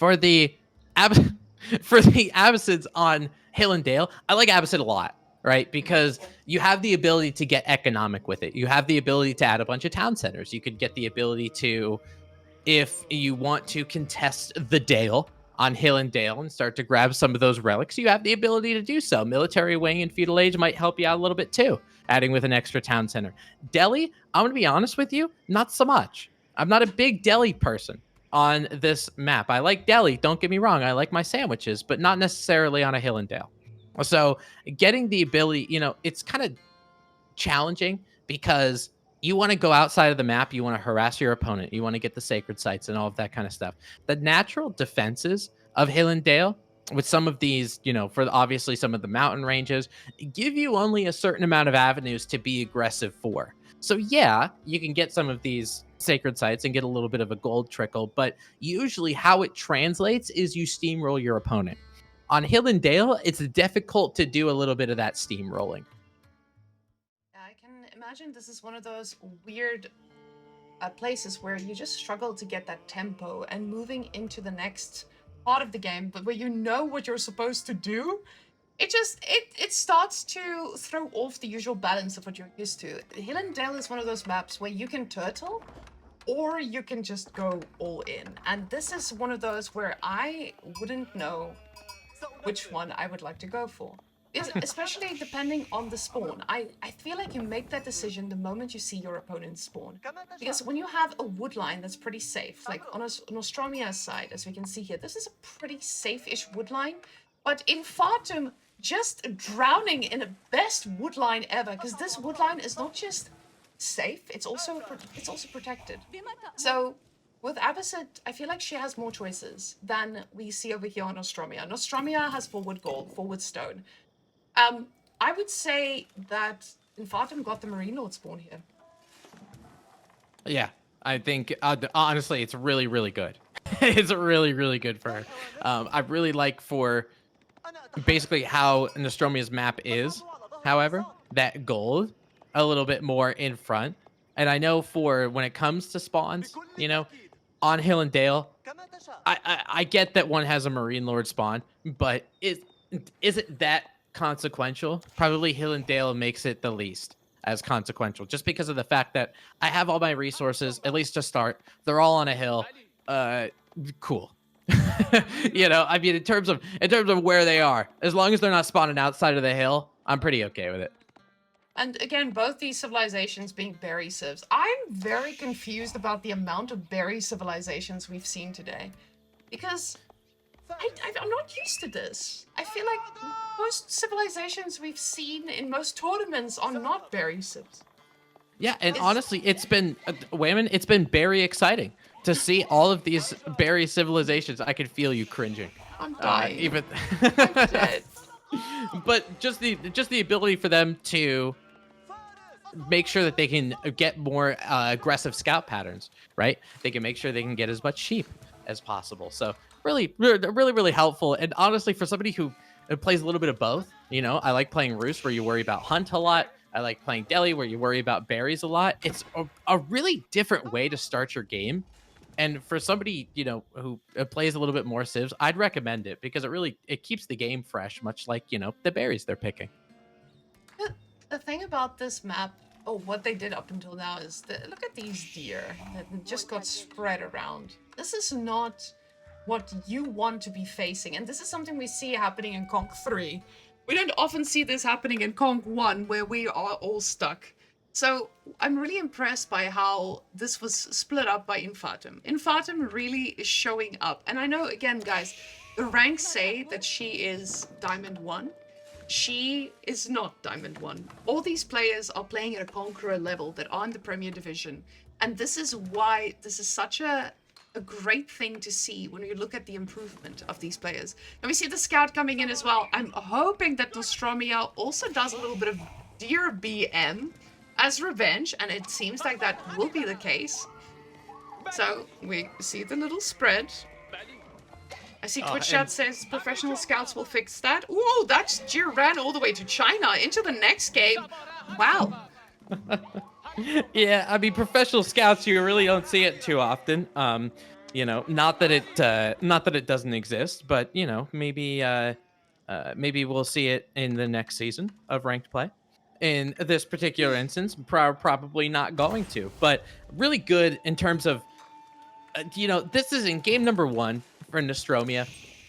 For the for the Abbasids on Hill and Dale, I like Abbasid a lot, right? Because you have the ability to get economic with it. You have the ability to add a bunch of town centers. You could get the ability to, if you want to contest the Dale on Hill and Dale and start to grab some of those relics, you have the ability to do so. Military wing in feudal age might help you out a little bit too, adding with an extra town center. Delhi, I'm going to be honest with you, not so much. I'm not a big Delhi person on this map. I like Delhi, don't get me wrong. I like my sandwiches, but not necessarily on a Hill and Dale. So getting the ability, it's kind of challenging because you want to go outside of the map, you want to harass your opponent, you want to get the sacred sites and all of that kind of stuff. The natural defenses of Hill and Dale, with some of these, for obviously some of the mountain ranges, give you only a certain amount of avenues to be aggressive for. So yeah, you can get some of these sacred sites and get a little bit of a gold trickle, but usually how it translates is you steamroll your opponent. On Hill and Dale, it's difficult to do a little bit of that steamrolling. I can imagine this is one of those weird places where you just struggle to get that tempo and moving into the next part of the game, but where you know what you're supposed to do, it starts to throw off the usual balance of what you're used to. Hill and Dale is one of those maps where you can turtle or you can just go all in. And this is one of those where I wouldn't know which one I would like to go for. Especially depending on the spawn. I feel like you make that decision the moment you see your opponent spawn. Because when you have a wood line that's pretty safe, like on Nostromia's side, as we can see here, this is a pretty safe-ish wood line. But Infatum just drowning in the best wood line ever, because this wood line is not just safe, it's also protected. So with Abbasid, I feel like she has more choices than we see over here on Nostromia. Nostromia has forward gold, forward stone. I would say that Infatum got the Marine Lord spawn here. Yeah, I think, honestly, it's really, really good. It's really, really good for her. I really like for basically how Nostromia's map is, however, that gold a little bit more in front. And I know for when it comes to spawns, on Hill and Dale, I get that one has a Marine Lord spawn, but is it that consequential? Probably Hill and Dale makes it the least as consequential, just because of the fact that I have all my resources, at least to start. They're all on a hill. Cool. I mean, in terms of where they are, as long as they're not spawning outside of the hill, I'm pretty okay with it. And again, both these civilizations being berry civs. I'm very confused about the amount of berry civilizations we've seen today. Because I'm not used to this. I feel like most civilizations we've seen in most tournaments are not berry civs. Yeah, and honestly, it's been, Whamen, it's been very exciting to see all of these berry civilizations. I could feel you cringing. I'm dying. I'm dead. But just the ability for them to make sure that they can get more aggressive scout patterns, right? They can make sure they can get as much sheep as possible. So really, really, really helpful. And honestly, for somebody who plays a little bit of both, I like playing Roost, where you worry about hunt a lot. I like playing Delhi, where you worry about berries a lot. It's a really different way to start your game. And for somebody, who plays a little bit more civs, I'd recommend it because it keeps the game fresh, much like, the berries they're picking. The thing about this map, what they did up until now is look at these deer that just got spread around. This is not what you want to be facing. And this is something we see happening in Conk 3. We don't often see this happening in Conk 1, where we are all stuck. So I'm really impressed by how this was split up by Infatum. Infatum really is showing up. And I know, again, guys, the ranks say that she is Diamond 1. She is not Diamond 1. All these players are playing at a Conqueror level that are in the Premier Division. And this is why this is such a great thing to see when you look at the improvement of these players. Now we see the scout coming in as well. I'm hoping that Nostromia also does a little bit of Deer BM as revenge, and it seems like that will be the case. So we see the little spread. I see Twitch chat says professional scouts will fix that. Ooh, that's Deer ran all the way to China into the next game. Wow. Yeah, I mean, professional scouts, you really don't see it too often. You know, not that it doesn't exist, but you know, maybe we'll see it in the next season of ranked play. In this particular instance, probably not going to, but really good in terms of you know, this is in game number one for Nostromia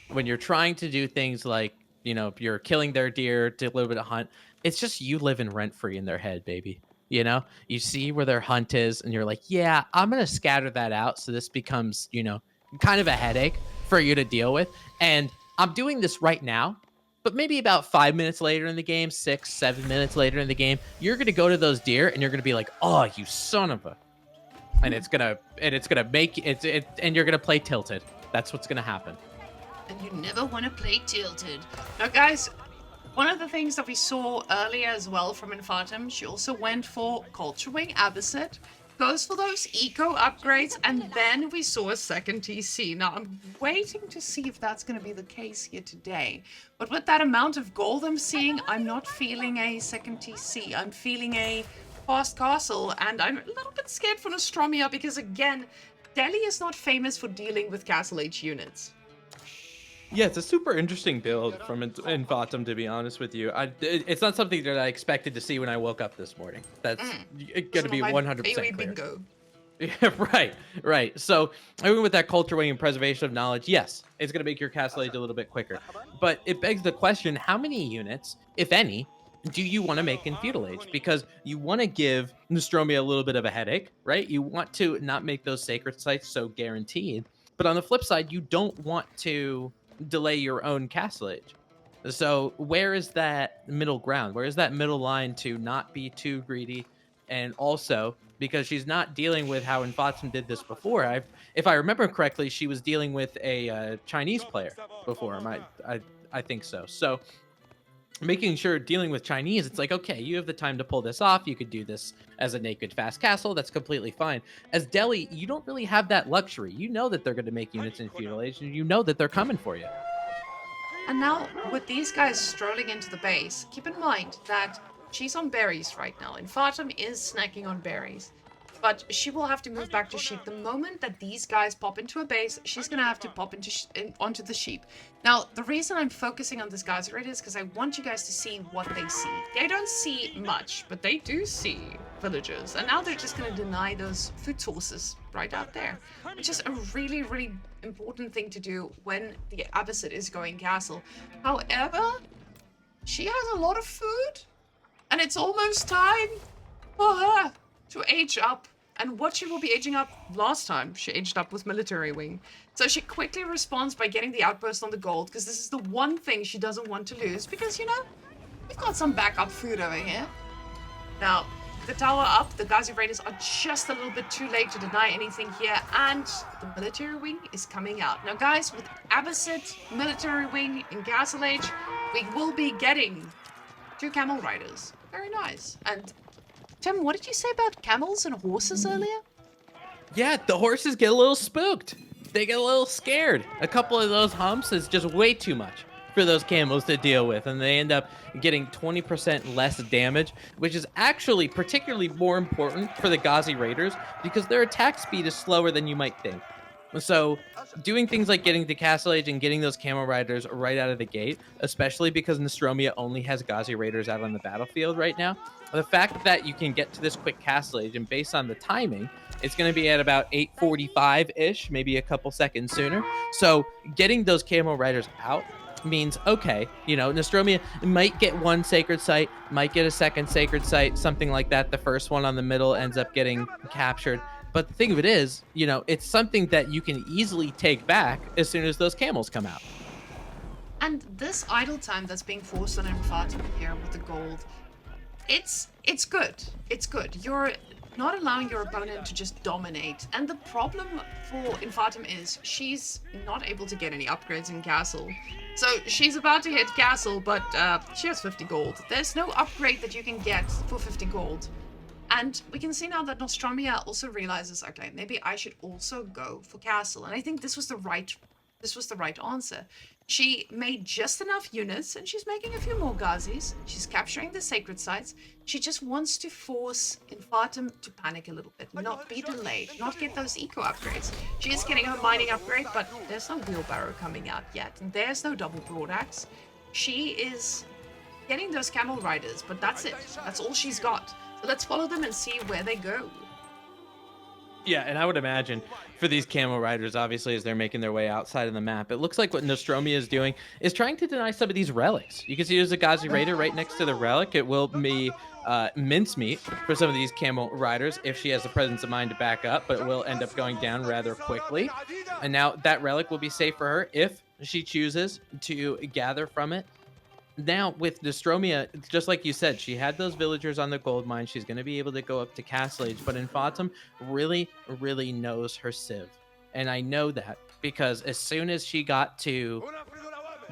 when you're trying to do things like, you know, you're killing their deer to a little bit of hunt. It's just you living rent free in their head, baby. You know, you see where their hunt is, and you're like, yeah, I'm going to scatter that out. So this becomes, you know, kind of a headache for you to deal with. And I'm doing this right now. But maybe about 5 minutes later in the game, 6, 7 minutes later in the game, you're going to go to those deer and you're going to be like, oh, you son of a, and it's gonna make it, and you're gonna play tilted. That's what's gonna happen. And you never want to play tilted. Now, guys, one of the things that we saw earlier as well from Infatum, she also went for Culture Wing Abbasid, goes for those eco upgrades, and then we saw a second TC. Now, I'm waiting to see if that's going to be the case here today. But with that amount of gold I'm seeing, I'm not feeling a second TC. I'm feeling a fast castle, and I'm a little bit scared for Nostromia because, again, Delhi is not famous for dealing with Castle Age units. Yeah, it's a super interesting build from Infatum, to be honest with you. It's not something that I expected to see when I woke up this morning. That's going to be 100% clear. Bingo. Yeah, right. So, I went with that culture wing and preservation of knowledge. Yes, it's going to make your castle age a little bit quicker. But it begs the question, how many units, if any, do you want to make in feudal age? Because you want to give Nostromia a little bit of a headache, right? You want to not make those sacred sites so guaranteed. But on the flip side, you don't want to delay your own castle age. So where is that middle ground? Where is that middle line to not be too greedy? And also, because she's not dealing with how Infatum did this before. If I remember correctly, she was dealing with a Chinese player before. I think so. So making sure dealing with Chinese, it's like, okay, you have the time to pull this off. You could do this as a naked fast castle. That's completely fine. As Delhi, you don't really have that luxury. You know that they're going to make units in feudal age, and you know that they're coming for you. And now, with these guys strolling into the base, keep in mind that she's on berries right now. Infatum is snacking on berries. But she will have to move back to sheep. The moment that these guys pop into a base, she's going to have to pop onto the sheep. Now, the reason I'm focusing on this geyser rate is because I want you guys to see what they see. They don't see much, but they do see villagers. And now they're just going to deny those food sources right out there. Which is a really, really important thing to do when the Abbasid is going castle. However, she has a lot of food. And it's almost time for her to age up. And what she will be aging up last time, she aged up with military wing. So she quickly responds by getting the outburst on the gold, because this is the one thing she doesn't want to lose, because, you know, we've got some backup food over here. Now, the tower up, the Ghazi Raiders are just a little bit too late to deny anything here, and the military wing is coming out. Now, guys, with Abbasid military wing in Castle Age, we will be getting 2 camel riders. Very nice. And Tim, what did you say about camels and horses earlier? Yeah, the horses get a little spooked. They get a little scared. A couple of those humps is just way too much for those camels to deal with, and they end up getting 20% less damage, which is actually particularly more important for the Ghazi Raiders because their attack speed is slower than you might think. So doing things like getting to Castle Age and getting those camel riders right out of the gate, especially because Nostromia only has Ghazi Raiders out on the battlefield right now, the fact that you can get to this quick Castle Age, and based on the timing, it's going to be at about 8:45-ish, maybe a couple seconds sooner. So getting those camel riders out means, okay, you know, Nostromia might get one sacred site, might get a second sacred site, something like that. The first one on the middle ends up getting captured. But the thing of it is, you know, it's something that you can easily take back as soon as those camels come out. And this idle time that's being forced on Infatum here with the gold, it's good. It's good. You're not allowing your opponent to just dominate. And the problem for Infatum is she's not able to get any upgrades in Castle. So she's about to hit Castle, but she has 50 gold. There's no upgrade that you can get for 50 gold. And we can see now that Nostromia also realizes, okay, maybe I should also go for Castle. And I think this was the right this was the right answer. She made just enough units, and she's making a few more Ghazis. She's capturing the sacred sites. She just wants to force Infatum to panic a little bit, not be delayed, not get those eco upgrades. She is getting her mining upgrade, but there's no wheelbarrow coming out yet, and there's no double broadaxe. She is getting those camel riders, but that's it. That's all she's got. So let's follow them and see where they go. Yeah, and I would imagine for these camel riders, obviously, as they're making their way outside of the map, it looks like what Nostromia is doing is trying to deny some of these relics. You can see there's a Ghazi Raider right next to the relic. It will be mincemeat for some of these camel riders if she has the presence of mind to back up, but it will end up going down rather quickly. And now that relic will be safe for her if she chooses to gather from it. Now with Nostromia, just like you said, she had those villagers on the gold mine. She's going to be able to go up to Castle Age, but Infatum really knows her civ. And I know that because as soon as she got to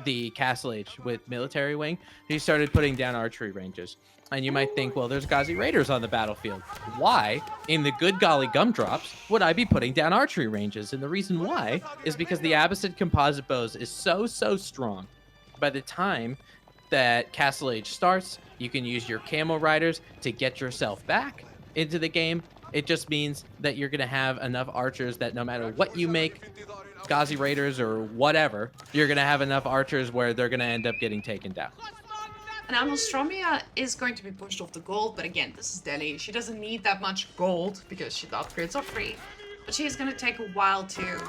the Castle Age with military wing, he started putting down archery ranges. And you might think, well, there's Ghazi Raiders on the battlefield. Why, in the good golly gumdrops, would I be putting down archery ranges? And the reason why is because the Abbasid composite bows is so strong. By the time that Castle Age starts, you can use your camel riders to get yourself back into the game. It just means that you're going to have enough archers that no matter what you make, Ghazi Raiders or whatever, you're going to have enough archers where they're going to end up getting taken down. Now, Nostromia is going to be pushed off the gold, but again, this is Delhi. She doesn't need that much gold because the upgrades are free. But she is going to take a while to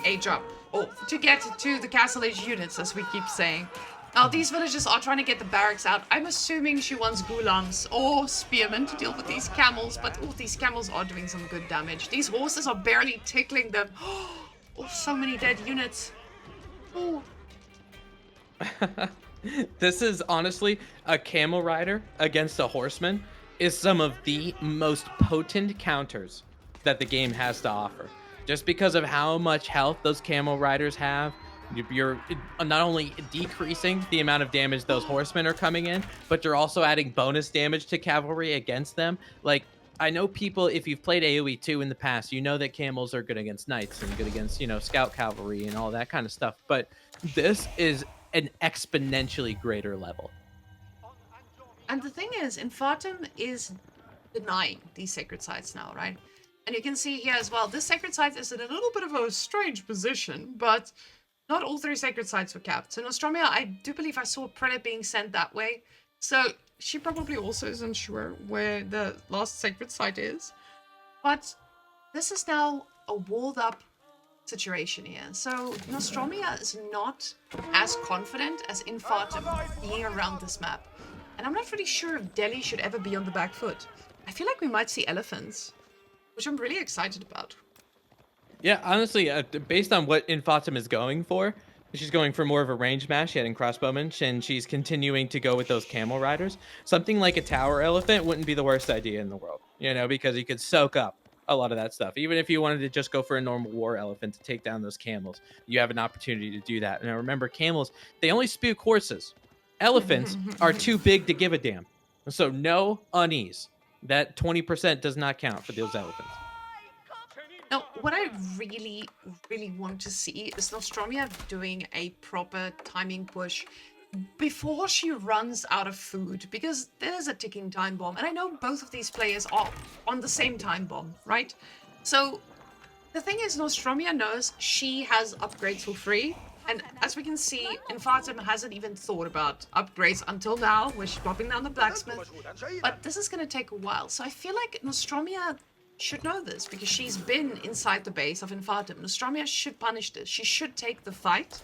age up, or to get to the Castle Age units, as we keep saying. Now, these villagers are trying to get the barracks out. I'm assuming she wants Gulams or spearmen to deal with these camels, but these camels are doing some good damage. These horses are barely tickling them. Oh, so many dead units. Oh. This is honestly a camel rider against a horseman is some of the most potent counters that the game has to offer. Just because of how much health those camel riders have, you're not only decreasing the amount of damage those horsemen are coming in, but you're also adding bonus damage to cavalry against them. Like, I know people, if you've played AoE 2 in the past, you know that camels are good against knights and good against, scout cavalry and all that kind of stuff. But this is an exponentially greater level. And the thing is, Infatum is denying these sacred sites now, right? And you can see here as well, this sacred site is in a little bit of a strange position, but not all 3 sacred sites were capped. So Nostromia, I do believe I saw a prelate being sent that way. So she probably also isn't sure where the last sacred site is. But this is now a walled up situation here. So Nostromia is not as confident as Infatum being around this map. And I'm not really sure if Delhi should ever be on the back foot. I feel like we might see elephants, which I'm really excited about. Yeah, honestly, based on what Infatum is going for, she's going for more of a range mash, adding crossbowmen, and she's continuing to go with those camel riders. Something like a tower elephant wouldn't be the worst idea in the world, because you could soak up a lot of that stuff. Even if you wanted to just go for a normal war elephant to take down those camels, you have an opportunity to do that. And remember, camels, they only spook horses. Elephants are too big to give a damn. So no unease. That 20% does not count for those elephants. Now, what I really want to see is Nostromia doing a proper timing push before she runs out of food, because there's a ticking time bomb, and I know both of these players are on the same time bomb, right? So the thing is, Nostromia knows she has upgrades for free, and as we can see, Infatum hasn't even thought about upgrades until now, where she's dropping down the blacksmith, but this is going to take a while. So I feel like Nostromia should know this, because she's been inside the base of Infatum. Nostromia should punish this. She should take the fight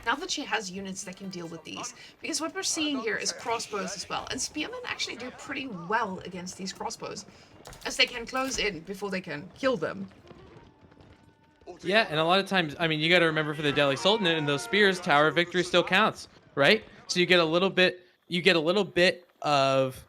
now that she has units that can deal with these. Because what we're seeing here is crossbows as well. And spearmen actually do pretty well against these crossbows, as they can close in before they can kill them. Yeah, and a lot of times, I mean, you got to remember for the Delhi Sultanate and those spears, Tower of Victory still counts, right? So you get a little bit of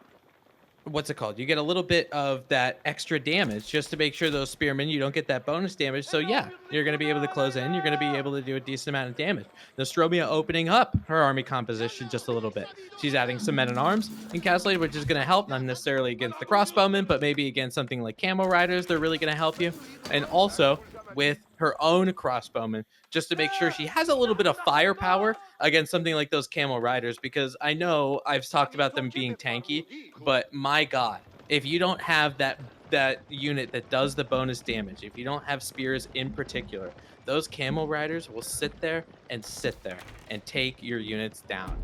what's it called? You get a little bit of that extra damage just to make sure those spearmen, you don't get that bonus damage. So yeah, you're going to be able to close in. You're going to be able to do a decent amount of damage. Nostromia opening up her army composition just a little bit. She's adding some men-at-arms in Castle Age, which is going to help, not necessarily against the crossbowmen, but maybe against something like camel riders. They're really going to help you. And also, with her own crossbowmen just to make sure she has a little bit of firepower against something like those camel riders, because I know I've talked about them being tanky, but my god, if you don't have that unit that does the bonus damage, if you don't have spears in particular, those camel riders will sit there and take your units down.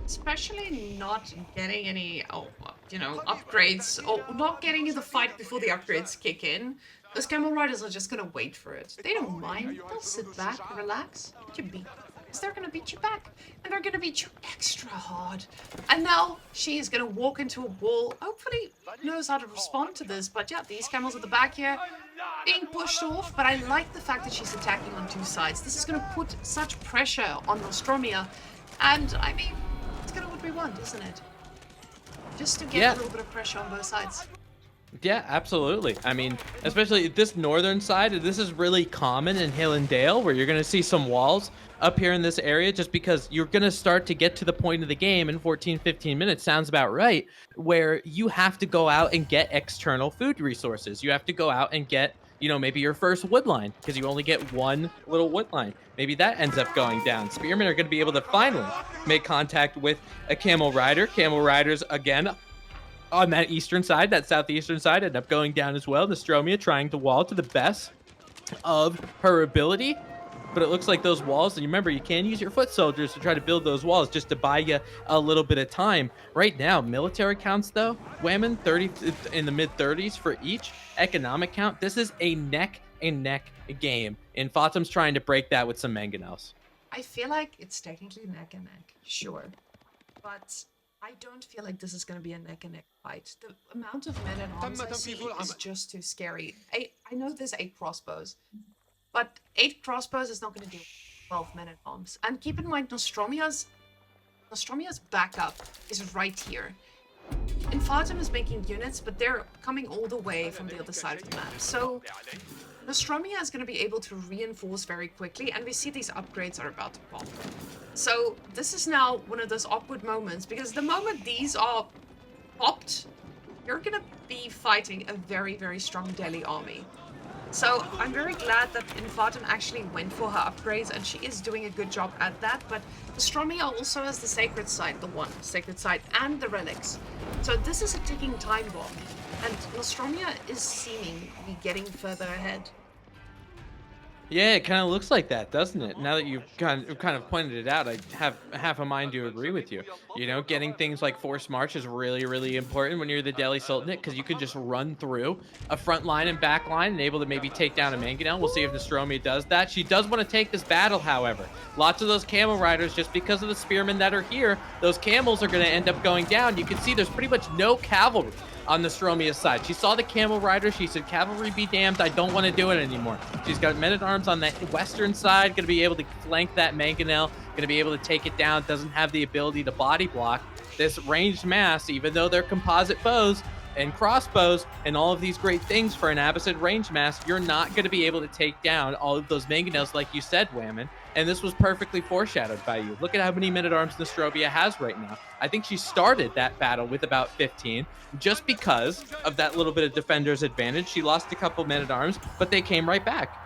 Especially not getting any, upgrades, or not getting in the fight before the upgrades kick in. Those camel riders are just gonna wait for it. They don't mind. They'll sit back, relax, let you beat them. Because they're gonna beat you back. And they're gonna beat you extra hard. And now she is gonna walk into a wall. Hopefully knows how to respond to this. But yeah, these camels at the back here being pushed off. But I like the fact that she's attacking on two sides. This is gonna put such pressure on Nostromia. And I mean, it's kind of what we want, isn't it? Just to get a little bit of pressure on both sides. Yeah, absolutely. I mean, especially this northern side, this is really common in Hill and Dale, where you're going to see some walls up here in this area, just because you're going to start to get to the point of the game in 14, 15 minutes, sounds about right, where you have to go out and get external food resources. You have to go out and get, maybe your first wood line, because you only get one little wood line. Maybe that ends up going down. Spearmen are going to be able to finally make contact with a camel rider. Camel riders, again, on that eastern side, that southeastern side, end up going down as well. Nostromia trying to wall to the best of her ability. But it looks like those walls, and remember, you can use your foot soldiers to try to build those walls just to buy you a little bit of time. Right now, military counts, though, Whamen, 30 in the mid-30s for each. Economic count, this is a neck-and-neck game. Infatum's trying to break that with some mangonels. I feel like it's technically neck and neck, sure. But I don't feel like this is going to be a neck-and-neck fight. The amount of men at arms I see is just too scary. I know there's 8 crossbows, but 8 crossbows is not going to do 12 men at arms. And keep in mind, Nostromia's backup is right here. Infatum is making units, but they're coming all the way from the other side of the map. So Nostromia is going to be able to reinforce very quickly, and we see these upgrades are about to pop. So this is now one of those awkward moments, because the moment these are popped, you're going to be fighting a very, very strong Delhi army. So I'm very glad that Infatum actually went for her upgrades, and she is doing a good job at that. But Nostromia also has the sacred side, the one sacred side, and the relics. So this is a ticking time bomb, and Nostromia is seemingly getting further ahead. Yeah, it kind of looks like that, doesn't it? Now that you've kind of pointed it out, I have half a mind to agree with you. Getting things like forced march is really, really important when you're the Delhi Sultanate, because you can just run through a front line and back line and able to maybe take down a mangonel. We'll see if Nostromia does that. She does want to take this battle, however. Lots of those camel riders, just because of the spearmen that are here, those camels are going to end up going down. You can see there's pretty much no cavalry on Nostromia's side. She saw the camel rider. She said, cavalry be damned, I don't want to do it anymore. She's got men-at-arms on the western side, going to be able to flank that mangonel, going to be able to take it down, doesn't have the ability to body block this ranged mass, even though they're composite bows and crossbows and all of these great things for an Abbasid range mass. You're not going to be able to take down all of those mangonels like you said, Whamen. And this was perfectly foreshadowed by you. Look at how many men-at-arms Nostromia has right now. I think she started that battle with about 15 just because of that little bit of defender's advantage. She lost a couple men-at-arms, but they came right back.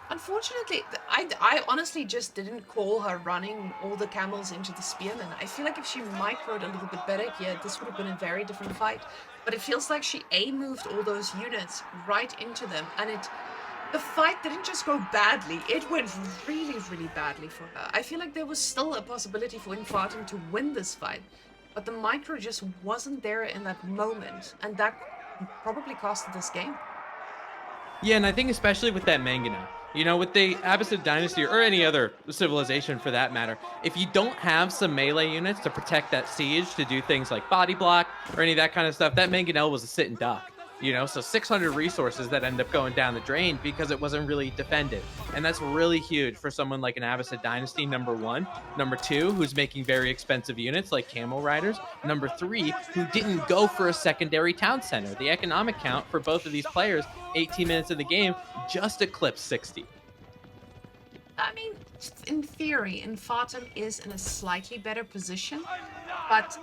Unfortunately, I honestly just didn't call her running all the camels into the spearmen. I feel like if she microed a little bit better here, this would have been a very different fight. But it feels like she A-moved all those units right into them, and the fight didn't just go badly, it went really, really badly for her. I feel like there was still a possibility for Infatum to win this fight, but the micro just wasn't there in that moment, and that probably costed this game. Yeah, and I think especially with that mangonel, with the Abbasid dynasty or any other civilization for that matter, if you don't have some melee units to protect that siege, to do things like body block or any of that kind of stuff, that mangonel was a sit and duck. So 600 resources that end up going down the drain because it wasn't really defended. And that's really huge for someone like an Abbasid dynasty, number 1. Number 2, who's making very expensive units like camel riders. Number 3, who didn't go for a secondary town center. The economic count for both of these players, 18 minutes of the game, just eclipsed 60. I mean, in theory, Infatum is in a slightly better position, but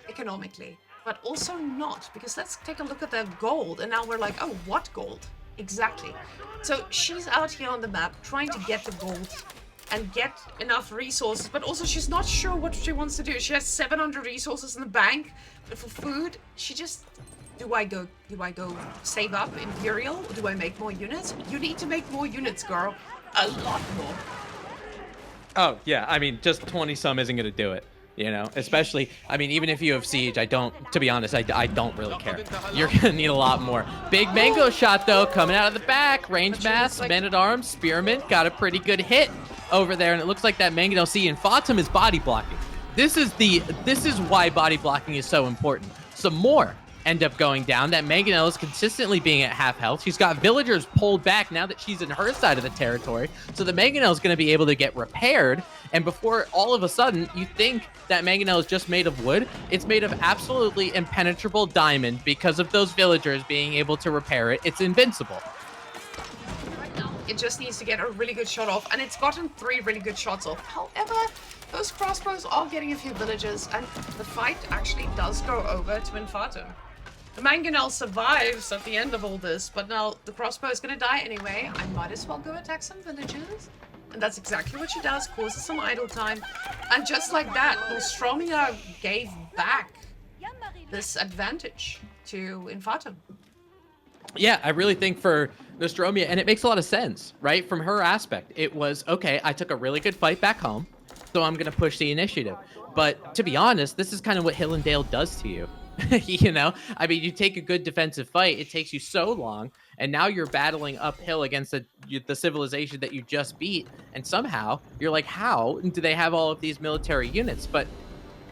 economically. But also not, because let's take a look at their gold, and now we're like, oh, what gold? Exactly. So she's out here on the map trying to get the gold and get enough resources, but also she's not sure what she wants to do. She has 700 resources in the bank, but for food, she just... Do I go save up Imperial, or do I make more units? You need to make more units, girl. A lot more. Oh, yeah. I mean, just 20-some isn't going to do it. You know, especially, I mean, even if you have siege, to be honest, I don't really care. You're going to need a lot more. Big mango shot, though, coming out of the back. Range mass, men-at-arms, spearmint, got a pretty good hit over there, and it looks like that mangonel. See, Infatum is body blocking. This is why body blocking is so important. Some more end up going down. That mangonel is consistently being at half health. She's got villagers pulled back now that she's in her side of the territory. So the mangonel is going to be able to get repaired. And before all of a sudden you think that mangonel is just made of wood, it's made of absolutely impenetrable diamond because of those villagers being able to repair it. It's invincible. It just needs to get a really good shot off, and it's gotten 3 really good shots off. However, those crossbows are getting a few villagers, and the fight actually does go over to Infatum. The mangonel survives at the end of all this, but now the crossbow is going to die anyway. I might as well go attack some villagers. And that's exactly what she does, causes some idle time. And just like that, Nostromia gave back this advantage to Infatum. Yeah, I really think for Nostromia, and it makes a lot of sense, right? From her aspect, it was, okay, I took a really good fight back home, so I'm going to push the initiative. But to be honest, this is kind of what Hillendale does to you. You know, I mean, you take a good defensive fight, it takes you so long, and now you're battling uphill against the civilization that you just beat, and somehow you're like, how do they have all of these military units? But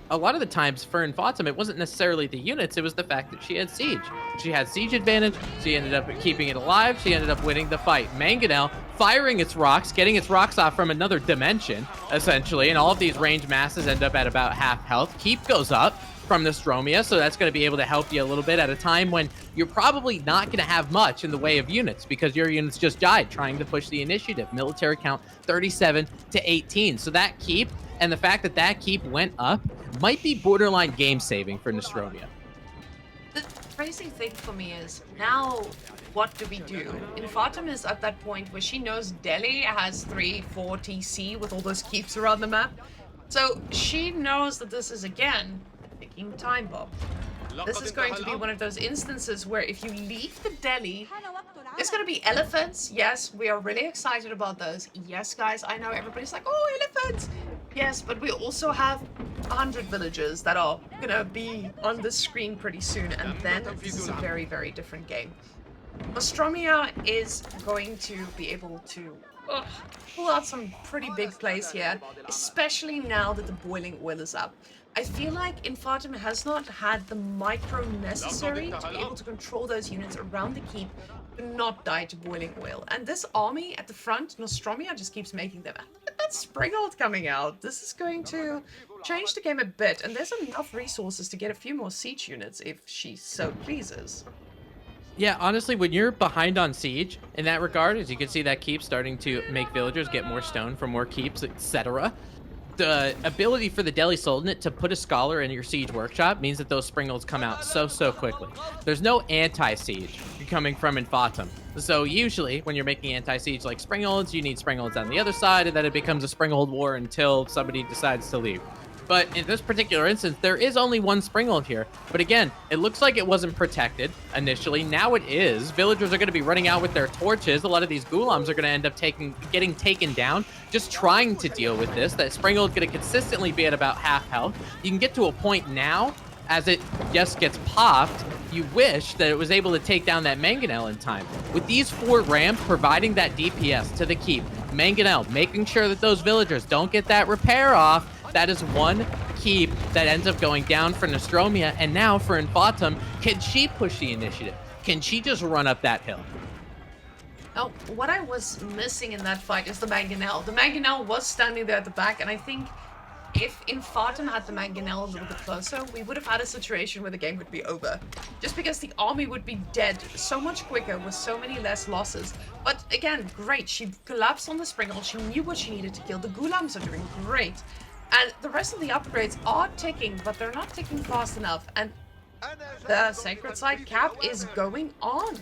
a lot of the times for Infatum, it wasn't necessarily the units, it was the fact that she had siege. She had siege advantage, she ended up keeping it alive, she ended up winning the fight. Mangonel firing its rocks, getting its rocks off from another dimension, essentially, and all of these range masses end up at about half health. Keep goes up from Nostromia, so that's going to be able to help you a little bit at a time when you're probably not going to have much in the way of units because your units just died trying to push the initiative. Military count 37 to 18. So that keep and the fact that that keep went up might be borderline game saving for Nostromia. The crazy thing for me is now what do we do? Infatum is at that point where she knows Delhi has 3-4 TC with all those keeps around the map. So she knows that this is again ticking time bomb. This is going to be one of those instances where if you leave the Delhi, there's going to be elephants. Yes, we are really excited about those. Yes, guys, I know everybody's like, oh, elephants. Yes, but we also have 100 villagers that are going to be on the screen pretty soon. And then this is a very, very different game. Nostromia is going to be able to pull out some pretty big plays here, especially now that the boiling oil is up. I feel like Infatum has not had the micro necessary to be able to control those units around the keep to not die to boiling oil. And this army at the front, Nostromia, just keeps making them. Look at that Springald coming out. This is going to change the game a bit, and there's enough resources to get a few more siege units if she so pleases. Yeah, honestly, when you're behind on siege in that regard, as you can see that keep starting to make villagers get more stone for more keeps, etc. The ability for the Delhi Sultanate to put a scholar in your siege workshop means that those Springalds come out so quickly. There's no anti-siege coming from Infatum. So usually when you're making anti-siege like Springalds, you need Springalds on the other side, and then it becomes a Springald war until somebody decides to leave. But in this particular instance, there is only one Springald here. But again, it looks like it wasn't protected initially. Now it is. Villagers are going to be running out with their torches. A lot of these Ghulams are going to end up getting taken down just trying to deal with this. That Springald is going to consistently be at about half health. You can get to a point now, as it just gets popped, you wish that it was able to take down that Mangonel in time. With these 4 ramps providing that DPS to the keep, Mangonel making sure that those villagers don't get that repair off, that is one keep that ends up going down for Nostromia. And now for Infatum, can she push the initiative? Can she just run up that hill? Oh, what I was missing in that fight is the Mangonel. The Mangonel was standing there at the back, and I think if Infatum had the Mangonel a little bit closer, we would have had a situation where the game would be over. Just because the army would be dead so much quicker with so many less losses. But again, great. She collapsed on the Springald. She knew what she needed to kill. The Ghulams are doing great. And the rest of the upgrades are ticking, but they're not ticking fast enough. And the Sacred Side cap is going on.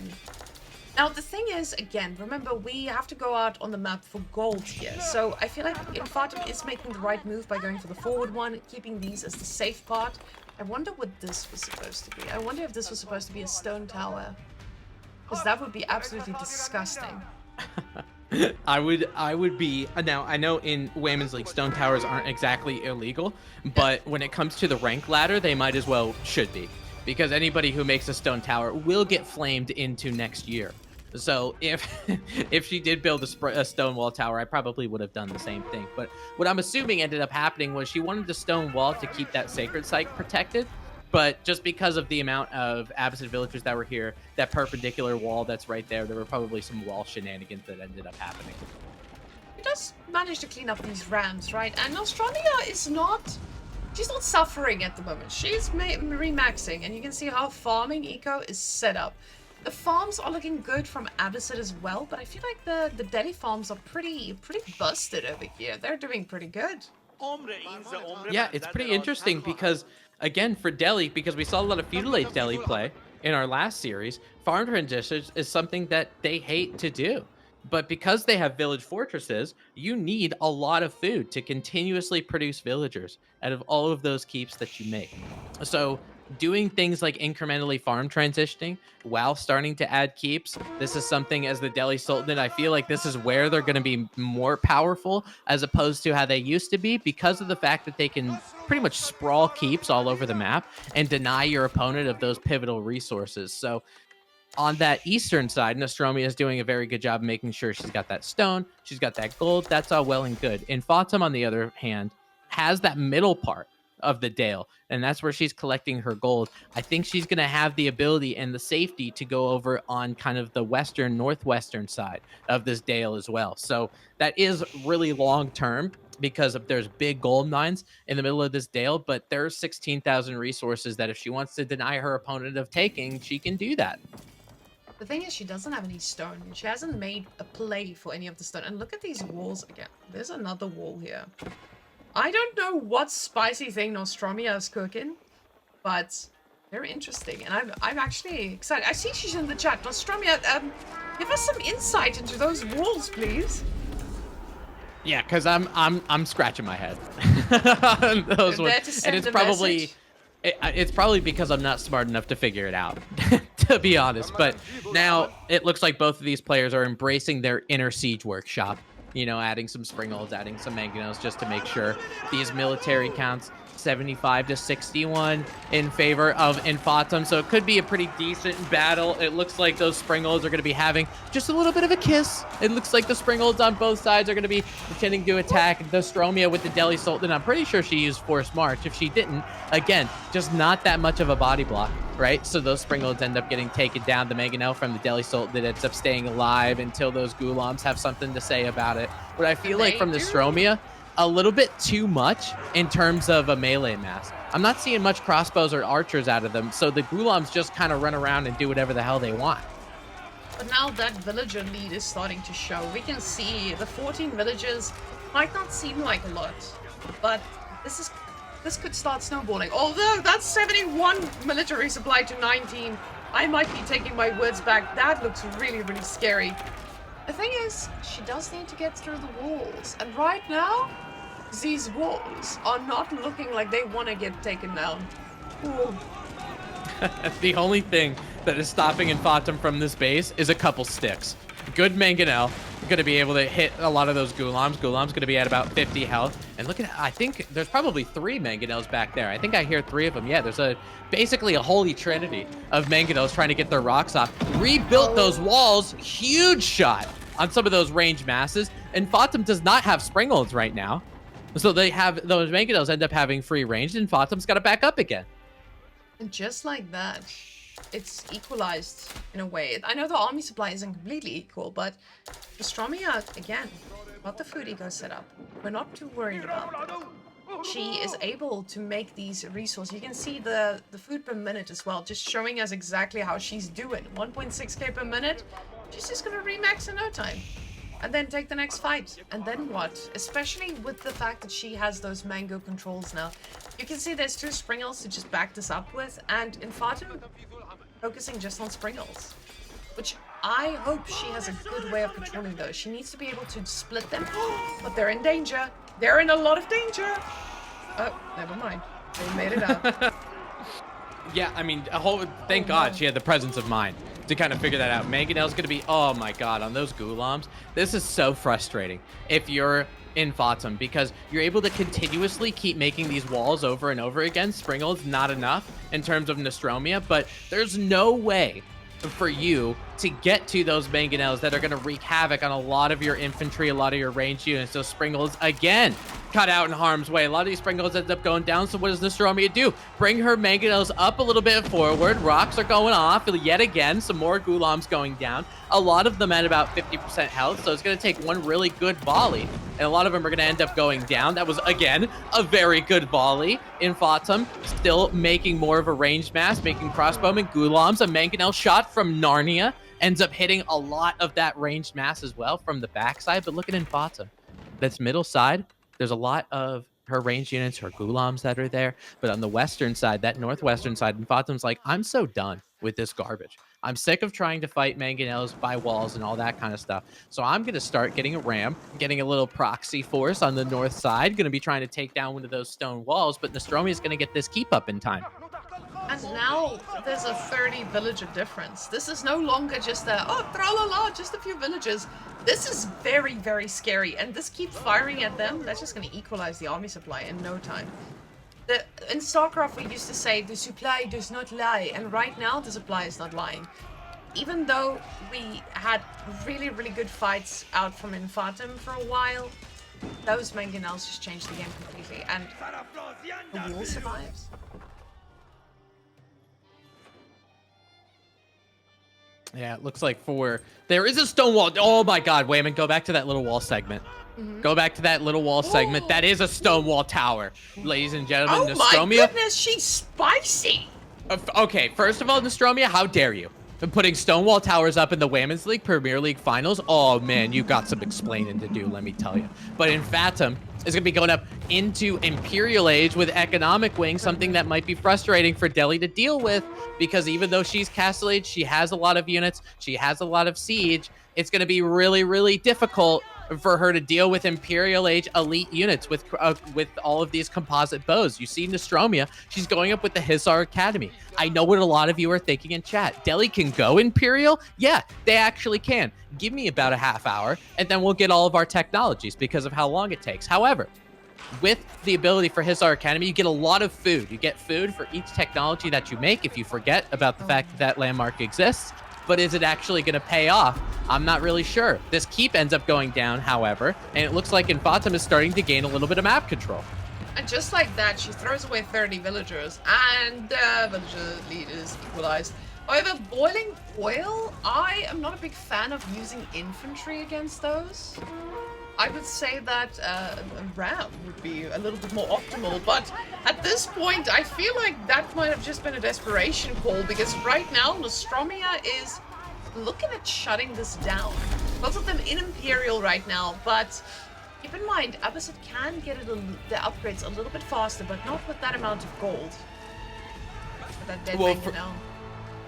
Now, the thing is, again, remember, we have to go out on the map for gold here. So I feel like Infatum is making the right move by going for the forward one, keeping these as the safe part. I wonder what this was supposed to be. I wonder if this was supposed to be a stone tower. Because that would be absolutely disgusting. I would be now. I know in Whamen's League, stone towers aren't exactly illegal, but when it comes to the rank ladder, they might as well should be, because anybody who makes a stone tower will get flamed into next year. So if if she did build a stone wall tower, I probably would have done the same thing. But what I'm assuming ended up happening was she wanted the stone wall to keep that sacred site protected. But just because of the amount of Abbasid villagers that were here, that perpendicular wall that's right there, there were probably some wall shenanigans that ended up happening. He does manage to clean up these rams, right? And Nostromia is not... She's not suffering at the moment. She's remaxing, and you can see how farming eco is set up. The farms are looking good from Abbasid as well, but I feel like the Delhi farms are pretty busted over here. They're doing pretty good. Yeah, it's pretty interesting because, again, for Delhi, because we saw a lot of feudal age Delhi play in our last series, farm transitions is something that they hate to do. But because they have village fortresses, you need a lot of food to continuously produce villagers out of all of those keeps that you make. So doing things like incrementally farm transitioning while starting to add keeps, this is something as the Delhi Sultanate, I feel like this is where they're going to be more powerful as opposed to how they used to be, because of the fact that they can pretty much sprawl keeps all over the map and deny your opponent of those pivotal resources. So on that eastern side, Nostromia is doing a very good job making sure she's got that stone, she's got that gold. That's all well and good. Infatum, on the other hand, has that middle part of the Dale, and that's where she's collecting her gold. I think she's going to have the ability and the safety to go over on kind of the western, northwestern side of this Dale as well. So that is really long term, because of there's big gold mines in the middle of this Dale, but there's 16,000 resources that if she wants to deny her opponent of taking, she can do that. The thing is, she doesn't have any stone. She hasn't made a play for any of the stone. And look at these walls again. There's another wall here. I don't know what spicy thing Nostromia is cooking, but very interesting. And I'm actually excited. I see she's in the chat. Nostromia, give us some insight into those walls, please. Yeah, because I'm scratching my head on those ones, and it's probably because I'm not smart enough to figure it out, to be honest. But now it looks like both of these players are embracing their inner siege workshop. You know, adding some springles, adding some mangoes, just to make sure these military counts 75 to 61 in favor of Infatum. So it could be a pretty decent battle. It looks like those springles are going to be having just a little bit of a kiss. It looks like the springles on both sides are going to be pretending to attack Nostromia with the Delhi Sultan. I'm pretty sure she used Force March. If she didn't, again, just not that much of a body block, right? So those springles end up getting taken down. The mangonel from the Delhi Sultan ends up staying alive until those Ghulams have something to say about it. But I feel like from the Nostromia, a little bit too much in terms of a melee mass. I'm not seeing much crossbows or archers out of them, so the Ghulams just kind of run around and do whatever the hell they want. But now that villager lead is starting to show, we can see the 14 villagers might not seem like a lot, but this could start snowballing. Although that's 71 military supply to 19, I might be taking my words back. That looks really, really scary. The thing is, she does need to get through the walls, and right now, these walls are not looking like they want to get taken down. Ooh. The only thing that is stopping Infatum from this base is a couple sticks. Good mangonel, going to be able to hit a lot of those Ghulams. Ghulams going to be at about 50 health. And look at, I think there's probably 3 mangonels back there. I think I hear 3 of them. Yeah, there's basically a holy trinity of mangonels trying to get their rocks off. Rebuilt those walls. Huge shot on some of those ranged masses. And Infatum does not have springolds right now. So they have, those mangonels end up having free range, and Infatum's got to back up again. And just like that, it's equalized in a way. I know the army supply isn't completely equal, but Nostromia, again, got the food eco set up. We're not too worried about that. She is able to make these resources. You can see the food per minute as well, just showing us exactly how she's doing. 1.6k per minute. She's just going to remax in no time. And then take the next fight. And then what? Especially with the fact that she has those mango controls now. You can see there's 2 springles to just back this up with. And Infatum focusing just on springles. Which I hope she has a good way of controlling those. She needs to be able to split them, but they're in danger. They're in a lot of danger. Oh, never mind. They made it out. Yeah, I mean, thank God she had the presence of mind to kind of figure that out. Mangonel's going to be, oh my God, on those Ghulams. This is so frustrating if you're Infatum, because you're able to continuously keep making these walls over and over again. Springle's not enough in terms of Nostromia, but there's no way for you to get to those mangonels that are going to wreak havoc on a lot of your infantry, a lot of your ranged units. So Springles, again, cut out in harm's way. A lot of these Springles end up going down. So what does Nostromia do? Bring her mangonels up a little bit forward. Rocks are going off. Yet again, some more Ghulams going down. A lot of them at about 50% health. So it's going to take one really good volley. And a lot of them are going to end up going down. That was, again, a very good volley. Infatum still making more of a ranged mass, making crossbowmen, Ghulams. A mangonel shot from Narnia ends up hitting a lot of that ranged mass as well from the backside. But look at Infatum. That's middle side. There's a lot of her ranged units, her Ghulams that are there. But on the western side, that northwestern side, Infatum's like, I'm so done with this garbage. I'm sick of trying to fight mangonels by walls and all that kind of stuff. So I'm going to start getting a ram, getting a little proxy force on the north side, going to be trying to take down one of those stone walls. But Nostromia is going to get this keep up in time. And now there's a 30 villager difference. This is no longer just a, oh, tra-la-la, just a few villagers. This is very, very scary. And this keep firing at them, that's just going to equalize the army supply in no time. In StarCraft, we used to say, the supply does not lie. And right now, the supply is not lying. Even though we had really, really good fights out from Infatum for a while, those mangonels just changed the game completely. And the wall survives. Yeah, it looks like there is a stone wall. Oh my God, Whamen, go back to that little wall segment. Go back to that little wall segment. That is a stone wall tower, ladies and gentlemen. Oh Nostromia. My goodness, she's spicy. Okay, first of all, Nostromia, how dare you? Putting Stonewall Towers up in the Women's League Premier League Finals. Oh man, you got some explaining to do, let me tell you. But Infatum is going to be going up into Imperial Age with Economic Wing, something that might be frustrating for Delhi to deal with, because even though she's Castle Age, she has a lot of units, she has a lot of siege. It's going to be really, really difficult for her to deal with Imperial Age elite units with all of these composite bows. You see Nostromia, she's going up with the Hussar Academy. I know what a lot of you are thinking in chat. Delhi can go Imperial? Yeah, they actually can. Give me about a half hour, and then we'll get all of our technologies because of how long it takes. However, with the ability for Hussar Academy, you get a lot of food. You get food for each technology that you make if you forget about the fact that that landmark exists. But is it actually going to pay off? I'm not really sure. This keep ends up going down, however, and it looks like Infatum is starting to gain a little bit of map control. And just like that, she throws away 30 villagers, and villager lead is equalized. However, boiling oil, I am not a big fan of using infantry against those. I would say that a ram would be a little bit more optimal, but at this point, I feel like that might have just been a desperation call, because right now, Nostromia is looking at shutting this down. Both of them in Imperial right now, but keep in mind, Abbasid can get the upgrades a little bit faster, but not with that amount of gold. For that dead mangonel.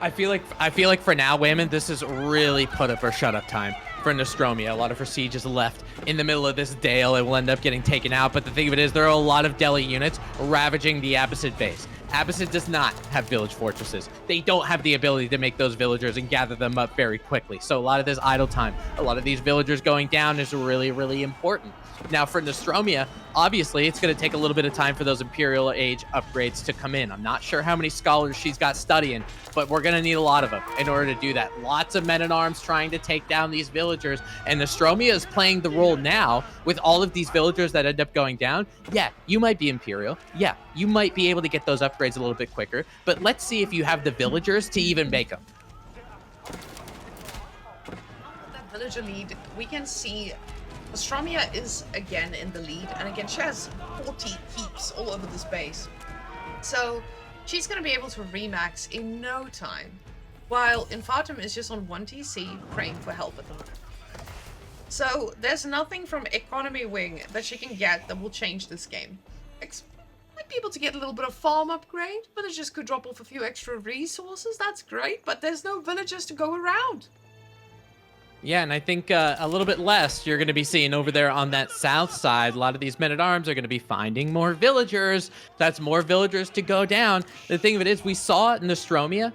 I feel like for now, Whamen, this is really put up or shut up time for Nostromia. A lot of her siege is left in the middle of this dale. It will end up getting taken out. But the thing of it is, there are a lot of Delhi units ravaging the Abbasid base. Abbasid does not have village fortresses. They don't have the ability to make those villagers and gather them up very quickly. So a lot of this idle time, a lot of these villagers going down is really, really important. Now for Nostromia, obviously it's going to take a little bit of time for those Imperial Age upgrades to come in. I'm not sure how many scholars she's got studying, but we're going to need a lot of them in order to do that. Lots of men-at-arms trying to take down these villagers, and Nostromia is playing the role now with all of these villagers that end up going down. Yeah, you might be Imperial. Yeah, you might be able to get those upgrades a little bit quicker, but let's see if you have the villagers to even make them. That villager lead, we can see Nostromia is again in the lead, and again she has 40 keeps all over this base. So she's going to be able to remax in no time, while Infatum is just on 1 TC praying for help at the moment. So there's nothing from Economy Wing that she can get that will change this game. Might be able to get a little bit of farm upgrade, villagers could drop off a few extra resources, that's great, but there's no villagers to go around. Yeah, and I think a little bit less you're going to be seeing over there on that south side. A lot of these men-at-arms are going to be finding more villagers. That's more villagers to go down. The thing of it is, we saw Nostromia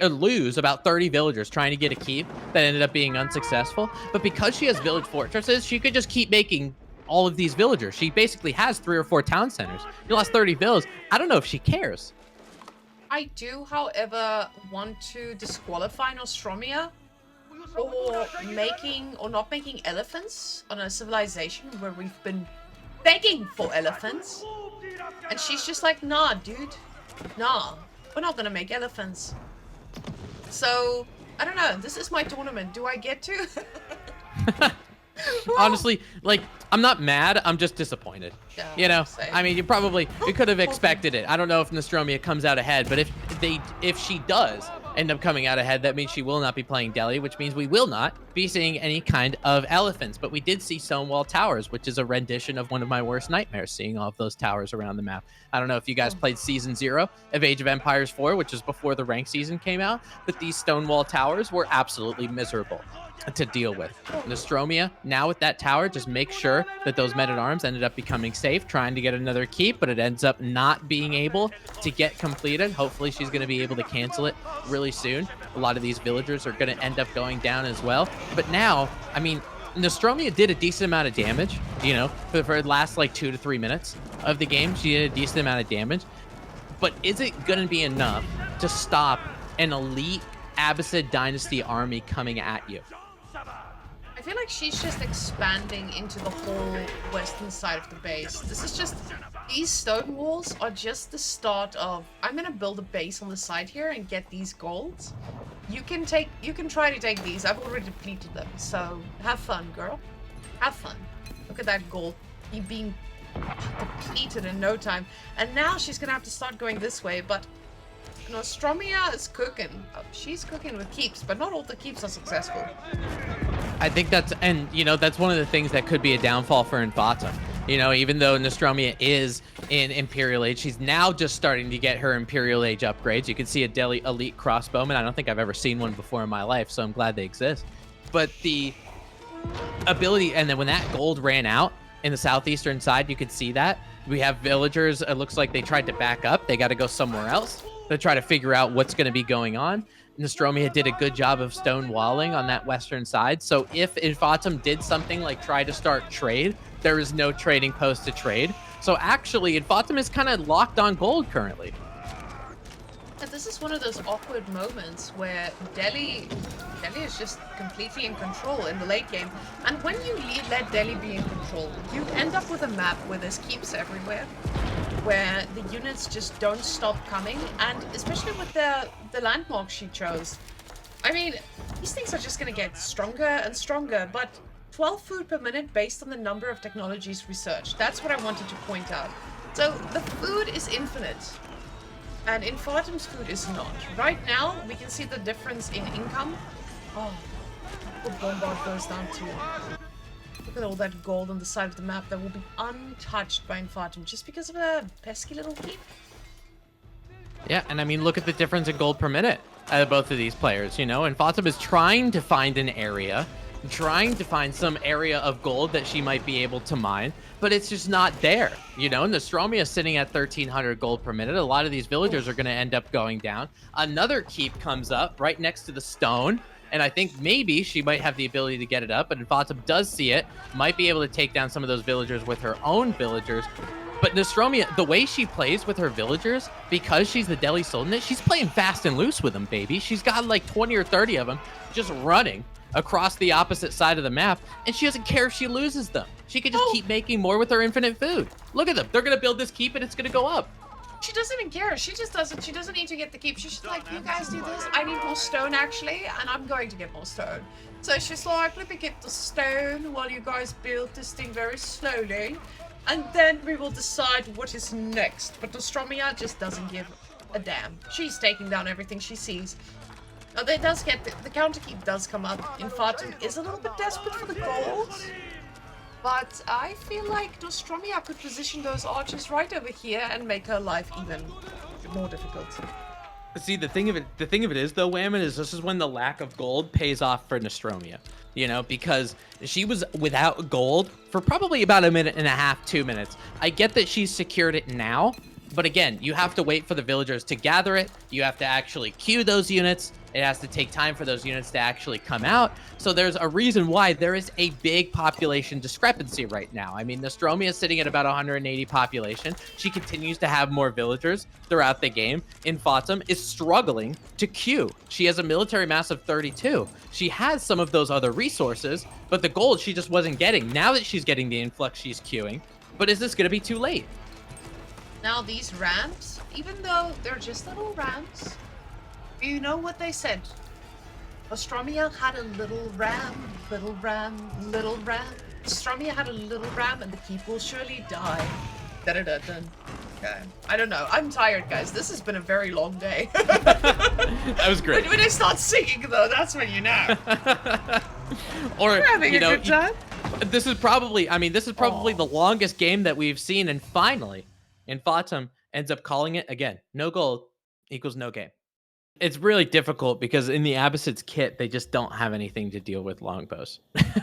lose about 30 villagers trying to get a keep that ended up being unsuccessful. But because she has village fortresses, she could just keep making all of these villagers. She basically has 3 or 4 town centers. You lost 30 villas. I don't know if she cares. I do, however, want to disqualify Nostromia for making or not making elephants on a civilization where we've been begging for elephants. And she's just like, nah, dude. Nah, we're not gonna make elephants. So, I don't know. This is my tournament. Do I get to? Honestly, like, I'm not mad. I'm just disappointed. Yeah, you know, same. I mean, you could have expected it. I don't know if Nostromia comes out ahead, but if she does end up coming out ahead, that means she will not be playing Delhi, which means we will not be seeing any kind of elephants. But we did see Stonewall Towers, which is a rendition of one of my worst nightmares, seeing all of those towers around the map. I don't know if you guys played Season 0 of Age of Empires 4, which is before the ranked season came out, but these Stonewall Towers were absolutely miserable to deal with. Nostromia, now with that tower, just make sure that those men-at-arms ended up becoming safe, trying to get another keep, but it ends up not being able to get completed. Hopefully she's going to be able to cancel it really soon. A lot of these villagers are going to end up going down as well. But now, I mean, Nostromia did a decent amount of damage, you know, for the last like 2 to 3 minutes of the game. She did a decent amount of damage. But is it going to be enough to stop an elite Abbasid Dynasty army coming at you? I feel like she's just expanding into the whole western side of the base. This is just, these stone walls are just the start of, I'm gonna build a base on the side here and get these golds. You can try to take these. I've already depleted them, so have fun, girl. Have fun. Look at that gold being depleted in no time. And now she's gonna have to start going this way, but Nostromia is cooking. She's cooking with keeps, but not all the keeps are successful. I think that's one of the things that could be a downfall for Infatum. You know, even though Nostromia is in Imperial Age, she's now just starting to get her Imperial Age upgrades. You can see a Delhi Elite Crossbowman. I don't think I've ever seen one before in my life, so I'm glad they exist. But the ability, and then when that gold ran out in the southeastern side, you could see that. We have villagers, it looks like they tried to back up. They got to go somewhere else to try to figure out what's going to be going on. Nostromia did a good job of stonewalling on that western side. So if Infatum did something like try to start trade, there is no trading post to trade. So actually, Infatum is kind of locked on gold currently. And this is one of those awkward moments where Delhi is just completely in control in the late game. And when you let Delhi be in control, you end up with a map where there's keeps everywhere, where the units just don't stop coming, and especially with the landmarks she chose. I mean, these things are just going to get stronger and stronger, but 12 food per minute based on the number of technologies researched. That's what I wanted to point out. So the food is infinite, and Infatum's food is not. Right now, we can see the difference in income. Oh, the bombard goes down too. Look at all that gold on the side of the map that will be untouched by Infatum just because of a pesky little keep. Yeah, and I mean, look at the difference in gold per minute out of both of these players, you know? Infatum is trying to find an area, trying to find some area of gold that she might be able to mine, but it's just not there, you know? Nostromia is sitting at 1,300 gold per minute. A lot of these villagers are going to end up going down. Another keep comes up right next to the stone, and I think maybe she might have the ability to get it up, but Infatum does see it, might be able to take down some of those villagers with her own villagers. But Nostromia, the way she plays with her villagers, because she's the Delhi Sultanate, she's playing fast and loose with them, baby. She's got like 20 or 30 of them just running across the opposite side of the map, and she doesn't care if she loses them. She could just keep making more with her infinite food. Look at them. They're going to build this keep, and it's going to go up. She doesn't even care. She just doesn't. She doesn't need to get the keep. She's just like, you guys do this. I need more stone, actually, and I'm going to get more stone. So she's like, let me get the stone while you guys build this thing very slowly, and then we will decide what is next. But Nostromia just doesn't give a damn. She's taking down everything she sees. Now, they does get the counter keep does come up. Infatum is a little bit desperate for the gold. But I feel like Nostromia could position those archers right over here and make her life even more difficult. See, the thing of it is though, Whamen, is this is when the lack of gold pays off for Nostromia. You know, because she was without gold for probably about 1.5 minutes, 2 minutes. I get that she's secured it now, but again, you have to wait for the villagers to gather it. You have to actually queue those units. It has to take time for those units to actually come out. So there's a reason why there is a big population discrepancy right now. I mean, Nostromia is sitting at about 180 population. She continues to have more villagers throughout the game. Infatum is struggling to queue. She has a military mass of 32. She has some of those other resources, but the gold she just wasn't getting. Now that she's getting the influx, she's queuing. But is this going to be too late? Now these ramps, even though they're just little ramps, you know what they said? Nostromia had a little ram, little ram, little ram. Nostromia had a little ram and the keep will surely die. Da-da-da-dun. Okay. I don't know. I'm tired, guys. This has been a very long day. That was great. When I start singing, though, that's when you know. Or, We're having a good time. This is probably, the longest game that we've seen, and finally, Infatum ends up calling it again. No gold equals no game. It's really difficult because in the Abbasids kit, they just don't have anything to deal with longbows.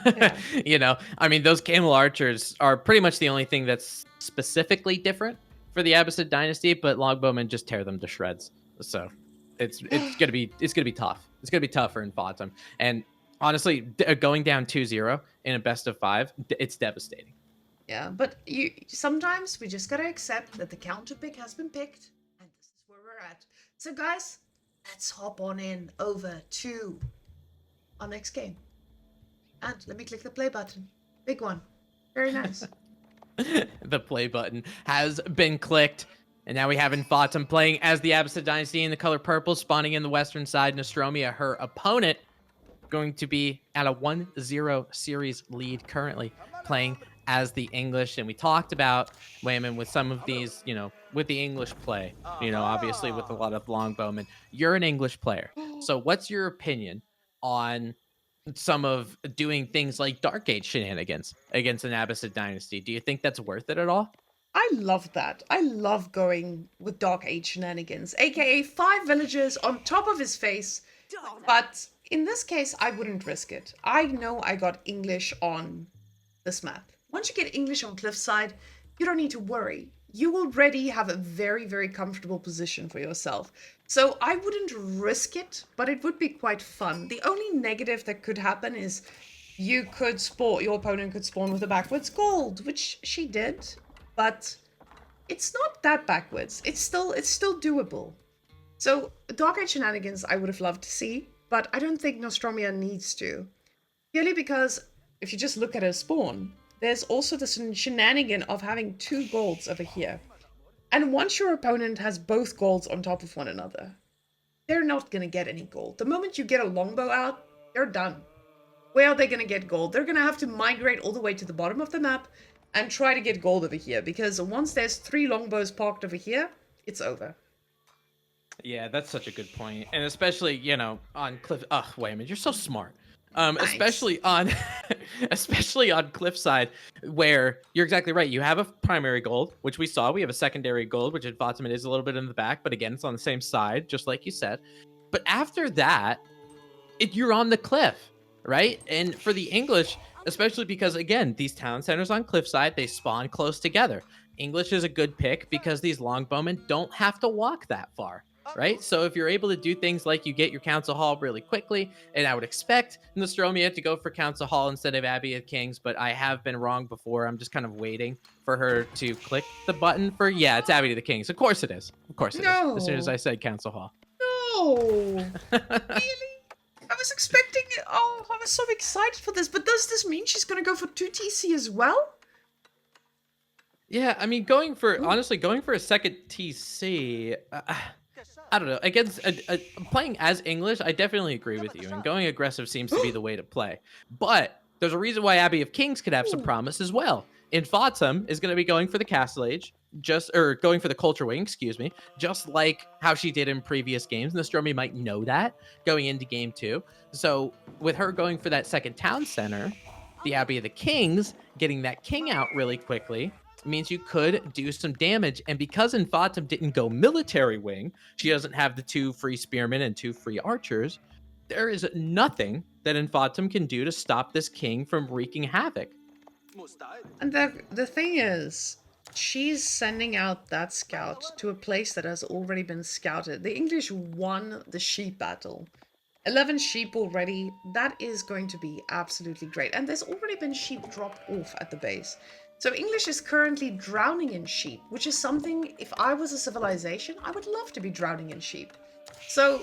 Yeah. You know, I mean, those camel archers are pretty much the only thing that's specifically different for the Abbasid dynasty, but longbowmen just tear them to shreds. So it's gonna be tough. It's gonna be tough for Infatum. And honestly, going down 2-0 in a best of 5, it's devastating. Yeah, but sometimes we just gotta accept that the counter pick has been picked, and this is where we're at. So guys, let's hop on in over to our next game. And let me click the play button. Big one. Very nice. The play button has been clicked. And now we have Infatum playing as the Abbasid dynasty in the color purple, spawning in the western side. Nostromia, her opponent, going to be at a 1-0 series lead currently, playing as the English. And we talked about Whamen with some of these, you know, with the English play, you know, obviously with a lot of longbowmen. You're an English player. So what's your opinion on some of doing things like Dark Age shenanigans against an Abbasid dynasty? Do you think that's worth it at all? I love that. I love going with Dark Age shenanigans, aka 5 villagers on top of his face. But in this case, I wouldn't risk it. I know I got English on this map. Once you get English on Cliffside, you don't need to worry. You already have a very, very comfortable position for yourself. So I wouldn't risk it, but it would be quite fun. The only negative that could happen is your opponent could spawn with a backwards gold, which she did. But it's not that backwards. It's still doable. So Dark Age shenanigans I would have loved to see, but I don't think Nostromia needs to. Purely because if you just look at her spawn, there's also this shenanigan of having 2 golds over here. And once your opponent has both golds on top of one another, they're not going to get any gold. The moment you get a longbow out, they're done. Where are they going to get gold? They're going to have to migrate all the way to the bottom of the map and try to get gold over here, because once there's 3 longbows parked over here, it's over. Yeah, that's such a good point. And especially, you know, on Cliff... Oh, wait a minute, you're so smart. Especially on Cliffside, where you're exactly right. You have a primary gold, which we saw. We have a secondary gold, which Infatum is a little bit in the back, but again, it's on the same side, just like you said. But after that, you're on the cliff, right? And for the English, especially because, again, these town centers on Cliffside, they spawn close together. English is a good pick because these longbowmen don't have to walk that far, right? So if you're able to do things like you get your council hall really quickly, and I would expect Nostromia to go for council hall instead of Abbey of Kings, but I have been wrong before. I'm just kind of waiting for her to click the button for, yeah, it's Abbey of the Kings. Of course it is. Of course it is. As soon as I said council hall. No. Really? I was expecting it. Oh, I was so excited for this. But does this mean she's going to go for 2 TC as well? Yeah, I mean, honestly, going for a second TC, I don't know. Against playing as English, I definitely agree with you. And going aggressive seems to be the way to play. But there's a reason why Abbey of Kings could have some promise as well. Infatum is going to be going for the Castle Age, going for the Culture Wing, excuse me, just like how she did in previous games. Nostromia might know that going into game 2. So with her going for that second town center, the Abbey of the Kings, getting that king out really quickly, means you could do some damage. And because Infatum didn't go military wing, she doesn't have the 2 free spearmen and 2 free archers. There is nothing that Infatum can do to stop this king from wreaking havoc. And the thing is, she's sending out that scout to a place that has already been scouted. The English won the sheep battle. 11 sheep already. That is going to be absolutely great. And there's already been sheep dropped off at the base. So English is currently drowning in sheep, which is something, if I was a civilization, I would love to be drowning in sheep. So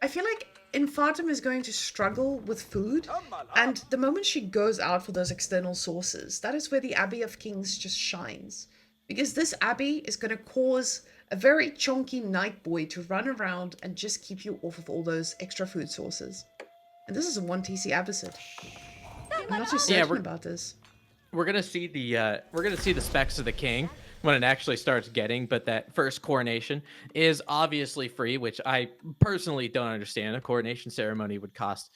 I feel like Infatum is going to struggle with food, and the moment she goes out for those external sources, that is where the Abbey of Kings just shines. Because this abbey is going to cause a very chunky night boy to run around and just keep you off of all those extra food sources. And this is a 1 TC Abbasid. I'm not too certain about this. We're gonna see the specs of the king when it actually starts getting, but that first coronation is obviously free, which I personally don't understand. A coronation ceremony would cost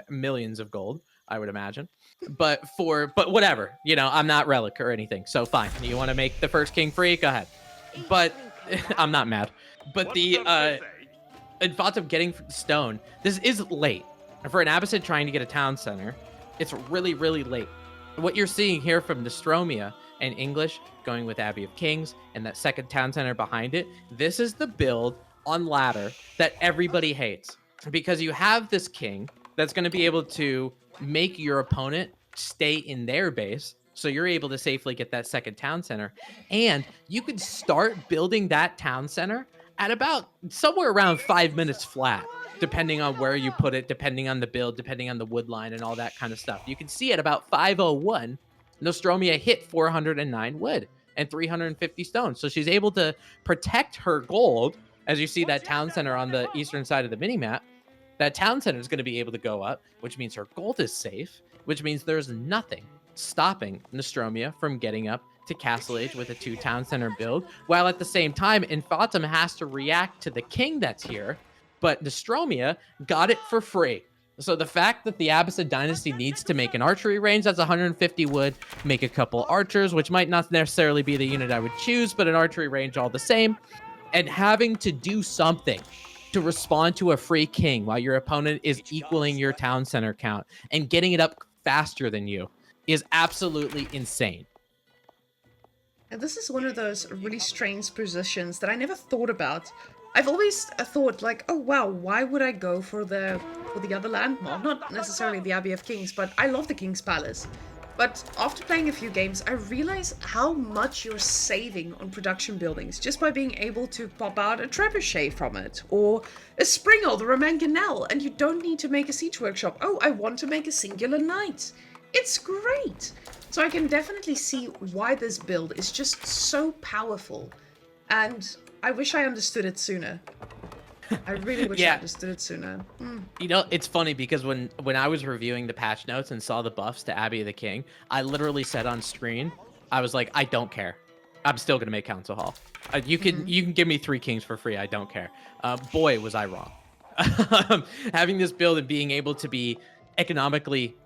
millions of gold, I would imagine. But whatever, you know, I'm not Relic or anything, so fine. You want to make the first king free? Go ahead. But I'm not mad. But the Infatum getting stone, this is late for an Abbasid trying to get a town center. It's really, really late. What you're seeing here from Nostromia and English going with Abbey of Kings and that second town center behind it, this is the build on ladder that everybody hates, because you have this king that's going to be able to make your opponent stay in their base, so you're able to safely get that second town center, and you could start building that town center at about somewhere around 5 minutes flat, depending on where you put it, depending on the build, depending on the wood line and all that kind of stuff. You can see at about 5:01, Nostromia hit 409 wood and 350 stone. So she's able to protect her gold. As you see that town center on the eastern side of the minimap, that town center is going to be able to go up, which means her gold is safe, which means there's nothing stopping Nostromia from getting up to Castle Age with a 2 town center build, while at the same time, Infatum has to react to the king that's here, but Nostromia got it for free. So the fact that the Abbasid dynasty needs to make an archery range that's 150 wood, make a couple archers, which might not necessarily be the unit I would choose, but an archery range all the same, and having to do something to respond to a free king while your opponent is equaling your town center count and getting it up faster than you is absolutely insane. And this is one of those really strange positions that I never thought about. I've always thought like, oh wow, why would I go for the other landmark? Not necessarily the Abbey of Kings, but I love the King's Palace. But after playing a few games, I realize how much you're saving on production buildings just by being able to pop out a trebuchet from it, or a Springald or a Mangonel, and you don't need to make a siege workshop. Oh, I want to make a singular knight. It's great! So I can definitely see why this build is just so powerful, and I wish I understood it sooner. I really wish I understood it sooner. You know, it's funny because when I was reviewing the patch notes and saw the buffs to Abbey of the King, I literally said on screen, I was like, I don't care. I'm still gonna make Council Hall. You can give me 3 kings for free. I don't care. Boy, was I wrong. Having this build and being able to be economically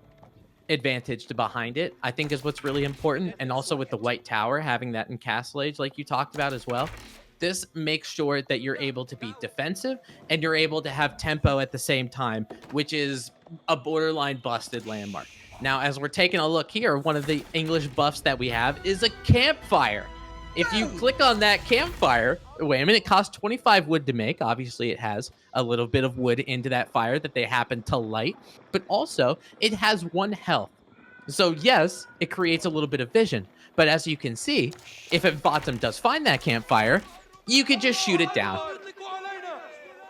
advantaged behind it, I think is what's really important. And also with the White Tower, having that in Castle Age, like you talked about as well. This makes sure that you're able to be defensive and you're able to have tempo at the same time, which is a borderline busted landmark. Now, as we're taking a look here, one of the English buffs that we have is a campfire. If you click on that campfire, wait a minute, it costs 25 wood to make. Obviously, it has a little bit of wood into that fire that they happen to light, but also it has 1 health. So yes, it creates a little bit of vision, but as you can see, if Infatum does find that campfire, you could just shoot it down.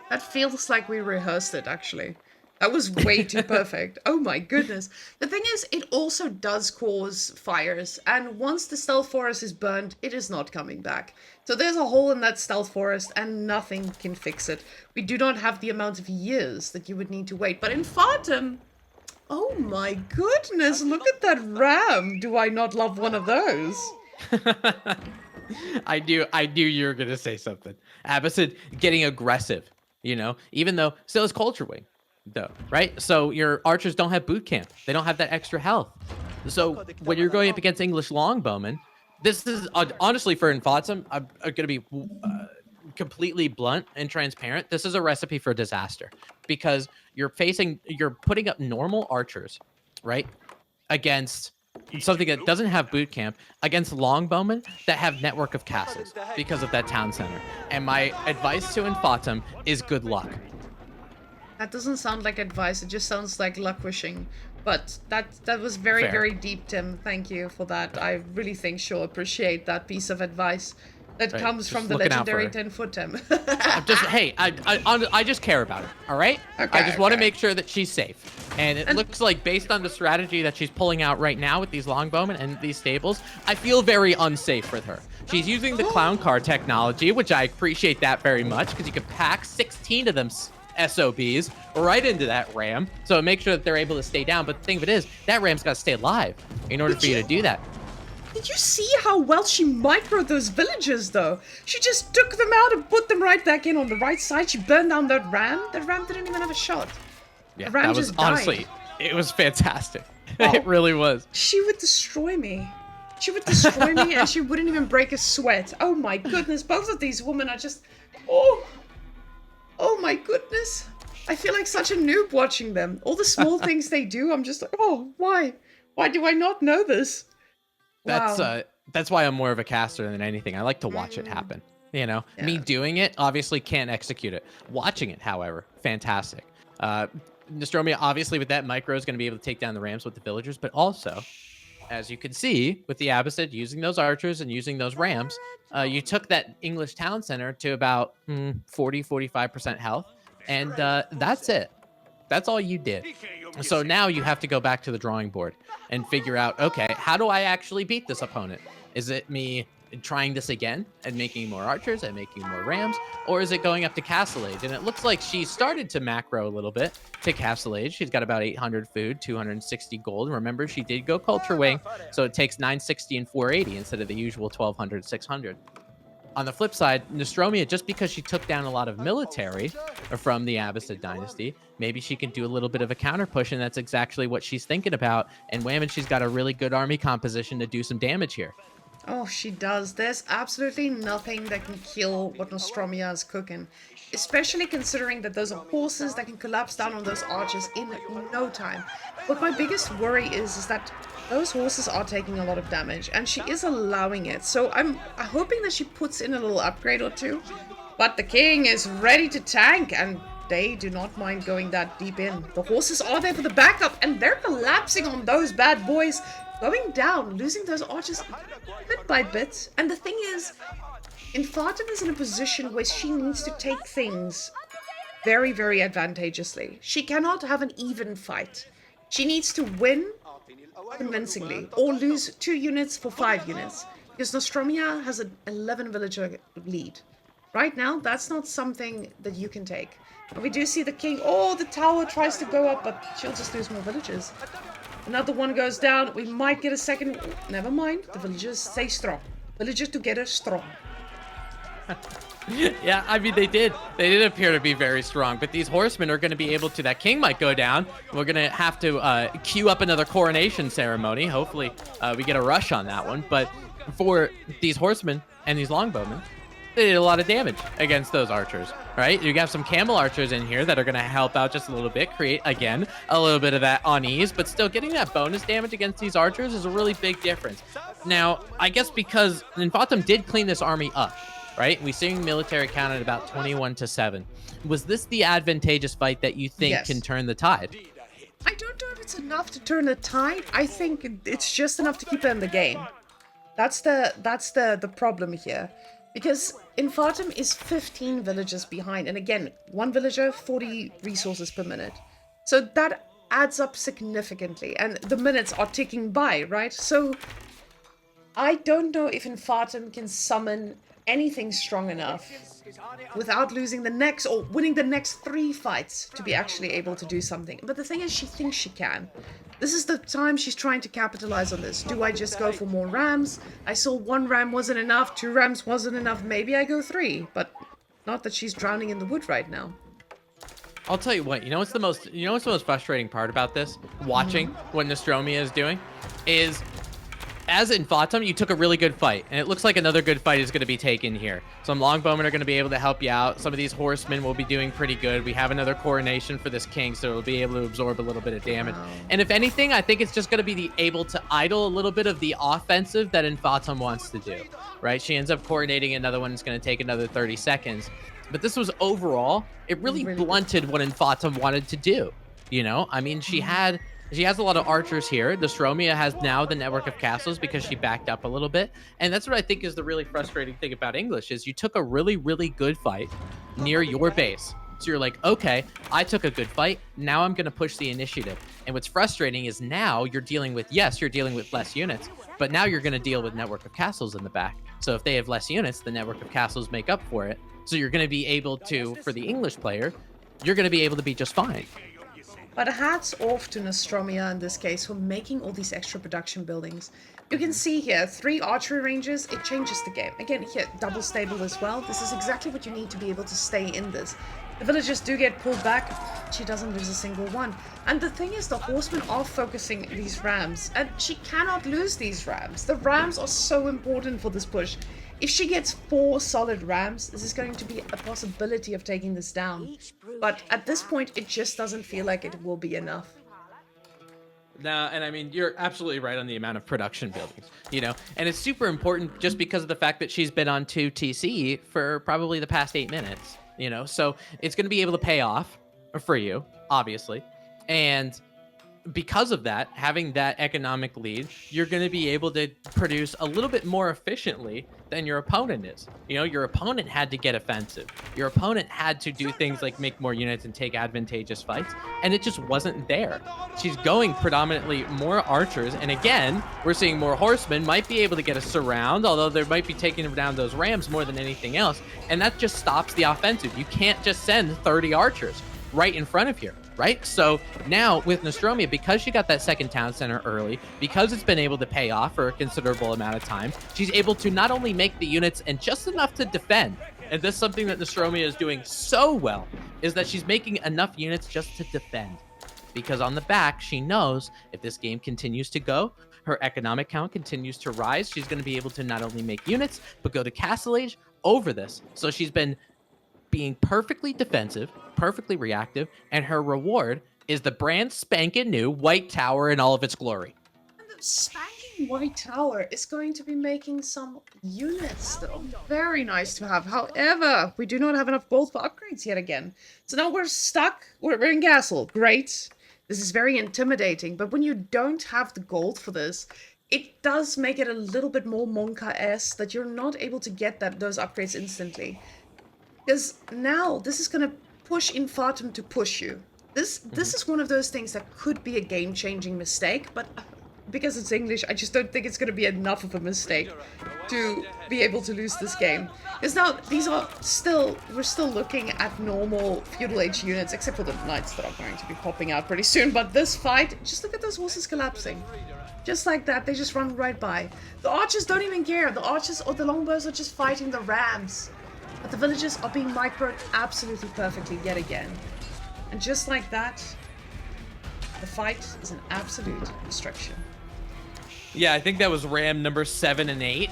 That feels like we rehearsed it, actually. That was way too perfect. Oh my goodness. The thing is, it also does cause fires, and once the stealth forest is burned, it is not coming back. So there's a hole in that stealth forest, and nothing can fix it. We do not have the amount of years that you would need to wait. But in Infatum, oh my goodness, look at that ram. Do I not love one of those? I knew you were going to say something. Abbasid getting aggressive, you know, even though still is Culture Wing, though, right? So your archers don't have boot camp. They don't have that extra health. So when you're going up against English longbowmen, This is honestly for Infatum. I'm gonna be completely blunt and transparent. This is a recipe for disaster because you're putting up normal archers, right, against something that doesn't have boot camp, against longbowmen that have network of castles because of that town center. And my advice to Infatum is good luck. That doesn't sound like advice. It just sounds like luck wishing. But that was very, Fair. very deep, Tim. Thank you for that. I really think she'll appreciate that piece of advice that Right, comes just from the looking out for legendary her. TenFourTim. I'm just hey, I just care about her. All right. Okay, I just want to okay. make sure that she's safe. And it looks like based on the strategy that she's pulling out right now with these longbowmen and these stables, I feel very unsafe with her. She's using the clown car technology, which I appreciate that very much because you can pack 16 of them SOBs right into that ram, so make sure that they're able to stay down. But the thing of it is, that ram's got to stay alive in order for you to do that. Did you see how well she microed those villagers, though? She just took them out and put them right back in on the right side. She burned down that ram. That ram didn't even have a shot. Yeah, The ram that was just died. honestly, it was fantastic. Oh. It really was. She would destroy me. She would destroy me and she wouldn't even break a sweat. Oh my goodness, both of these women are just... Oh my goodness. I feel like such a noob watching them. All the small things they do, I'm just like, oh, why? Why do I not know this? Wow. That's why I'm more of a caster than anything. I like to watch it happen. You know, me doing it obviously can't execute it. Watching it, however, fantastic. Nostromia, obviously, with that micro is going to be able to take down the rams with the villagers, but also, as you can see, with the Abbasid using those archers and using those rams, you took that English town center to about 40-45% health, and that's it. That's all you did. So now you have to go back to the drawing board and figure out, okay, how do I actually beat this opponent? Is it me trying this again and making more archers and making more rams, or is it going up to castle age? And it looks like she started to macro a little bit to castle age. She's got about 800 food, 260 gold. Remember, she did go culture wing, so it takes 960 and 480 instead of the usual 1200, 600. On the flip side, Nostromia, just because she took down a lot of military from the Abbasid dynasty, maybe she can do a little bit of a counter push, and that's exactly what she's thinking about. And Whamen, she's got a really good army composition to do some damage here. Oh, she does. There's absolutely nothing that can kill what Nostromia is cooking. Especially considering that those are horses that can collapse down on those archers in no time. But my biggest worry is that those horses are taking a lot of damage, and she is allowing it. So I'm hoping that she puts in a little upgrade or two. But the king is ready to tank, and they do not mind going that deep in. The horses are there for the backup, and they're collapsing on those bad boys. Going down, losing those archers bit by bit. And the thing is, Infatum is in a position where she needs to take things very, very advantageously. She cannot have an even fight. She needs to win convincingly, or lose 2 units for 5 units. Because Nostromia has an 11 villager lead. Right now, that's not something that you can take. And we do see the king. Oh, the tower tries to go up, but she'll just lose more villagers. Another one goes down. We might get a second. Never mind. The villagers stay strong. Villagers together strong. Yeah, I mean, they did appear to be very strong, but these horsemen are going to be able to, that king might go down. We're going to have to queue up another coronation ceremony. Hopefully we get a rush on that one. But for these horsemen and these longbowmen, they did a lot of damage against those archers, right? You got some camel archers in here that are going to help out just a little bit, create, again, a little bit of that unease, but still getting that bonus damage against these archers is a really big difference. Now, I guess because Infatum did clean this army up, right? We seeing military count at about 21-7. Was this the advantageous fight that you think can turn the tide? I don't know if it's enough to turn the tide. I think it's just enough to keep her in the game. That's the problem here. Because Infatum is 15 villagers behind. And again, 1 villager, 40 resources per minute. So that adds up significantly. And the minutes are ticking by, right? So I don't know if Infatum can summon anything strong enough without losing the next or winning the next 3 fights to be actually able to do something. But the thing is, she thinks she can. This is the time she's trying to capitalize on this. Do I just go for more rams? I saw 1 ram wasn't enough, 2 rams wasn't enough. Maybe I go 3, but not that she's drowning in the wood right now. I'll tell you what, you know what's the most frustrating part about this, watching what Nostromia is doing, is as Infatum, you took a really good fight, and it looks like another good fight is going to be taken here. Some longbowmen are going to be able to help you out. Some of these horsemen will be doing pretty good. We have another coronation for this king, so it'll be able to absorb a little bit of damage. Wow. And if anything, I think it's just going to be able to idle a little bit of the offensive that Infatum wants to do, right? She ends up coronating another one. It's going to take another 30 seconds. But this was overall, it really blunted what Infatum wanted to do. You know, I mean, she has a lot of archers here. Nostromia has now the network of castles because she backed up a little bit. And that's what I think is the really frustrating thing about English is you took a really, really good fight near your base. So you're like, okay, I took a good fight. Now I'm going to push the initiative. And what's frustrating is now you're dealing with, yes, you're dealing with less units, but now you're going to deal with network of castles in the back. So if they have less units, the network of castles make up for it. So you're going to be able to, for the English player, you're going to be able to be just fine. But hats off to Nostromia in this case for making all these extra production buildings. You can see here, 3 archery ranges, it changes the game. Again, here, double stable as well. This is exactly what you need to be able to stay in this. The villagers do get pulled back. She doesn't lose a single one. And the thing is, the horsemen are focusing these rams, and she cannot lose these rams. The rams are so important for this push. If she gets 4 solid rams, this is going to be a possibility of taking this down. But at this point, it just doesn't feel like it will be enough. No, and I mean, you're absolutely right on the amount of production buildings, you know, and it's super important just because of the fact that she's been on 2 TC for probably the past 8 minutes, you know, so it's going to be able to pay off for you, obviously. And because of that, having that economic lead, you're going to be able to produce a little bit more efficiently than your opponent is. You know, your opponent had to get offensive. Your opponent had to do things like make more units and take advantageous fights, and it just wasn't there. She's going predominantly more archers, and again, we're seeing more horsemen, might be able to get a surround, although they might be taking down those rams more than anything else, and that just stops the offensive. You can't just send 30 archers right in front of here, right? So now with Nostromia, because she got that second town center early, because it's been able to pay off for a considerable amount of time, she's able to not only make the units and just enough to defend, and this is something that Nostromia is doing so well, is that she's making enough units just to defend. Because on the back, she knows if this game continues to go, her economic count continues to rise, she's going to be able to not only make units, but go to Castle Age over this. So she's been being perfectly defensive, perfectly reactive, and her reward is the brand spanking new White Tower in all of its glory. And the spanking White Tower is going to be making some units still. Very nice to have. However, we do not have enough gold for upgrades yet again. So now we're stuck. We're in castle. Great. This is very intimidating, but when you don't have the gold for this, it does make it a little bit more Monka-esque that you're not able to get those upgrades instantly. Because now this is going to push Infatum to push you. This is one of those things that could be a game-changing mistake, but because it's English, I just don't think it's going to be enough of a mistake to be able to lose this game. Because now these are we're still looking at normal feudal age units, except for the knights that are going to be popping out pretty soon. But this fight, just look at those horses collapsing. Just like that, they just run right by. The archers don't even care. The archers or the longbows are just fighting the rams. But the villagers are being microed absolutely perfectly yet again. And just like that, the fight is an absolute destruction. Yeah, I think that was ram number 7 and 8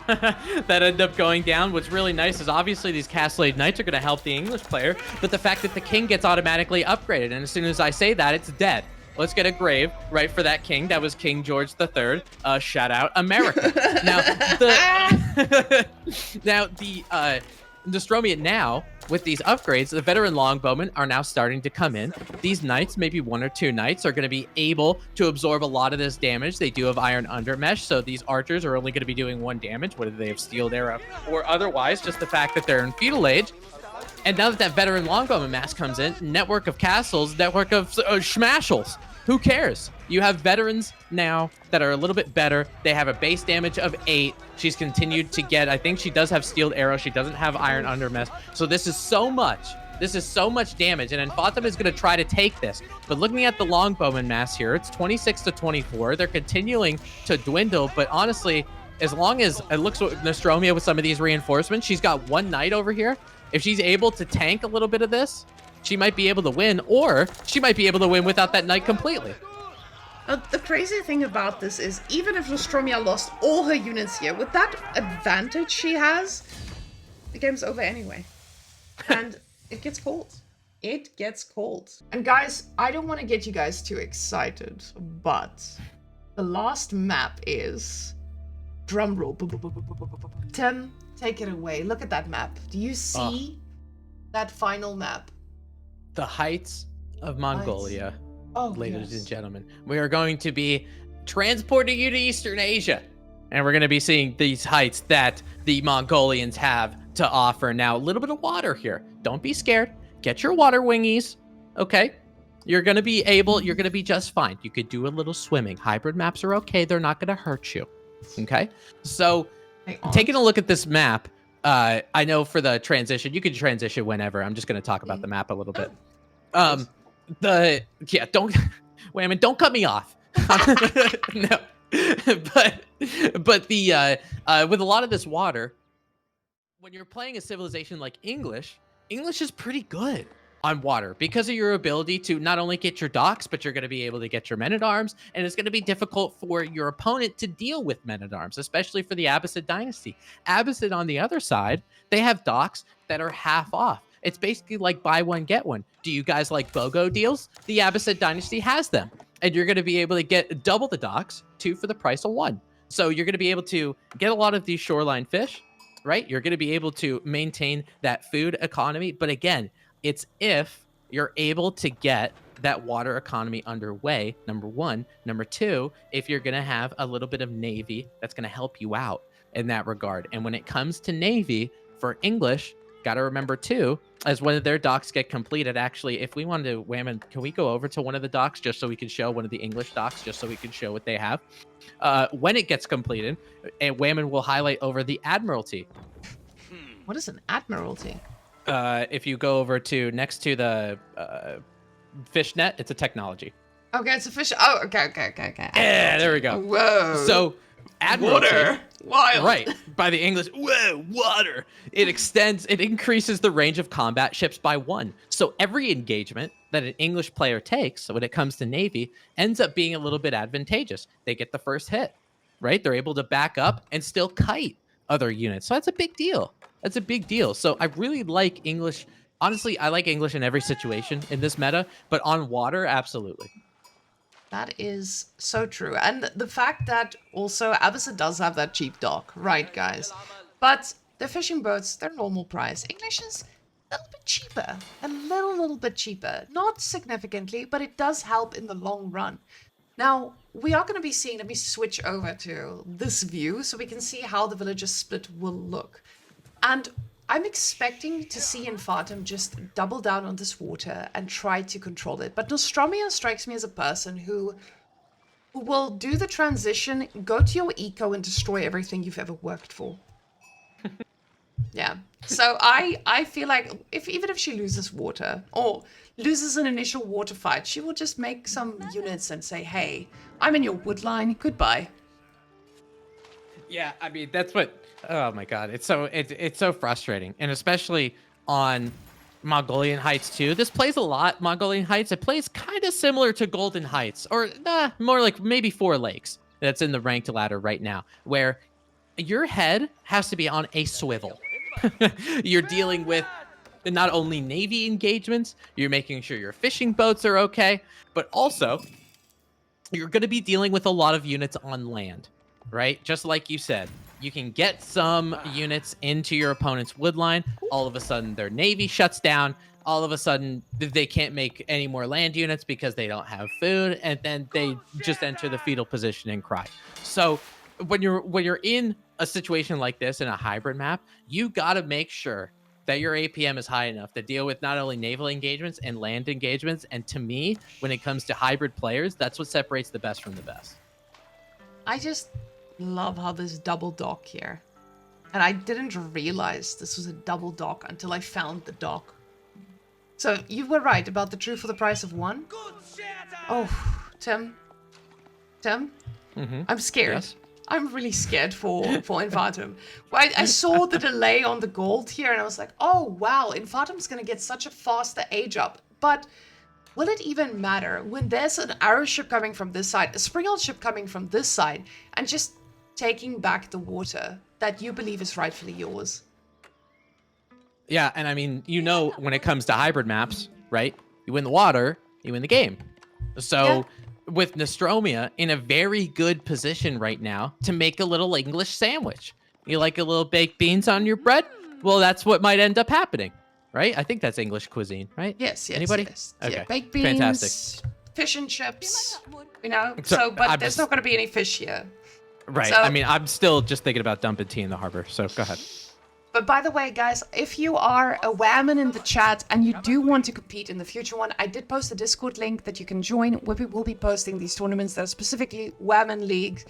that ended up going down. What's really nice is obviously these Castle Age Knights are going to help the English player, but the fact that the king gets automatically upgraded, and as soon as I say that, it's dead. Let's get a grave right for that king. That was King George III. Shout out America. Now the Nostromia now, with these upgrades, the veteran longbowmen are now starting to come in. These knights, maybe 1 or 2 knights, are going to be able to absorb a lot of this damage. They do have iron undermesh, so these archers are only going to be doing 1 damage, whether they have steel arrow or otherwise, just the fact that they're in feudal age. And now that that veteran longbowman mass comes in, network of castles, network of smashels. Who cares? You have veterans now that are a little bit better. They have a base damage of 8. She's continued to get, I think she does have steeled arrow. She doesn't have iron undermesh. So this is so much. This is so much damage. And Infatum is going to try to take this. But looking at the longbowman mass here, it's 26 to 24. They're continuing to dwindle. But honestly, as long as it looks at Nostromia with some of these reinforcements, she's got 1 knight over here. If she's able to tank a little bit of this, she might be able to win, or she might be able to win without that knight completely. The crazy thing about this is, even if Nostromia lost all her units here, with that advantage she has, the game's over anyway. And it gets cold. It gets cold. And guys, I don't want to get you guys too excited, but the last map is... Drumroll. Tim, take it away. Look at that map. Do you see that final map? The heights of Mongolia. Oh, ladies yes. and gentlemen, we are going to be transporting you to Eastern Asia, and we're going to be seeing these heights that the Mongolians have to offer. Now, a little bit of water here. Don't be scared. Get your water wingies. Okay. You're going to be just fine. You could do a little swimming. Hybrid maps are okay. They're not going to hurt you. Okay. So taking a look at this map, I know for the transition, you can transition whenever. I'm just going to talk about the map a little bit. Don't Whamen, don't cut me off. No. But the with a lot of this water, when you're playing a civilization like English is pretty good on water because of your ability to not only get your docks, but you're going to be able to get your men-at-arms, and it's going to be difficult for your opponent to deal with men-at-arms, especially for the Abbasid dynasty. Abbasid, on the other side, they have docks that are half off. It's basically like buy one, get one. Do you guys like BOGO deals? The Abbasid dynasty has them, and you're going to be able to get double the docks, 2 for the price of 1. So you're going to be able to get a lot of these shoreline fish, right? You're going to be able to maintain that food economy. But again, it's if you're able to get that water economy underway, number one. Number two, if you're going to have a little bit of Navy that's going to help you out in that regard. And when it comes to Navy, for English, got to remember too, as one of their docks get completed, actually, if we wanted to, Whamen, can we go over to one of the docks just so we can show one of the English docks, just so we can show what they have? When it gets completed, and Whamen will highlight over the Admiralty. What is an Admiralty? If you go over to next to the fishnet, it's a technology. Okay, it's a fish. Oh, okay. Yeah, there we go. Whoa. So, Admiralty. Water. Wild. Right. By the English, whoa, water. It increases the range of combat ships by 1. So every engagement that an English player takes, so when it comes to Navy, ends up being a little bit advantageous. They get the first hit, right? They're able to back up and still kite other units. So that's a big deal. That's a big deal. So I really like English. Honestly, I like English in every situation in this meta, but on water, absolutely. That is so true. And the fact that also Abbasid does have that cheap dock, right, guys? But the fishing boats, they're normal price. English is a little bit cheaper. A little bit cheaper. Not significantly, but it does help in the long run. Now, we are going to be seeing, let me switch over to this view so we can see how the villages split will look. And I'm expecting to see Infatum just double down on this water and try to control it. But Nostromia strikes me as a person who will do the transition, go to your eco and destroy everything you've ever worked for. Yeah. So I feel like even if she loses water or loses an initial water fight, she will just make some units and say, hey, I'm in your wood line, goodbye. Yeah, I mean, that's what... Oh my god, it's so frustrating, and especially on Mongolian Heights too. This plays a lot, Mongolian Heights. It plays kind of similar to Golden Heights, or more like maybe Four Lakes. That's in the ranked ladder right now, where your head has to be on a swivel. You're dealing with not only Navy engagements, you're making sure your fishing boats are okay, but also you're going to be dealing with a lot of units on land, right? Just like you said. You can get some units into your opponent's wood line. All of a sudden, their Navy shuts down. All of a sudden, they can't make any more land units because they don't have food. And then they just enter the fetal position and cry. So when you're in a situation like this in a hybrid map, you got to make sure that your APM is high enough to deal with not only naval engagements and land engagements. And to me, when it comes to hybrid players, that's what separates the best from the best. I just love how this double dock here. And I didn't realize this was a double dock until I found the dock. So you were right about the true for the price of 1. Oh, Tim, I'm scared. Yes. I'm really scared for Infatum. I saw the delay on the gold here and I was like, oh wow, Infatum's gonna get such a faster age up. But will it even matter when there's an arrow ship coming from this side, a springald ship coming from this side, and just taking back the water that you believe is rightfully yours? Yeah, and I mean, when it comes to hybrid maps, right? You win the water, you win the game. So with Nostromia in a very good position right now to make a little English sandwich. You like a little baked beans on your bread? Well, that's what might end up happening, right? I think that's English cuisine, right? Yes, Anybody? yes. Okay. Yeah, baked beans, fantastic. fish and chips, but there's not going to be any fish here. Right. So, I mean, I'm still just thinking about dumping tea in the harbor, so go ahead. But by the way, guys, if you are a Whamen in the chat and you do want to compete in the future one, I did post a Discord link that you can join where we will be posting these tournaments that are specifically Whamen's League.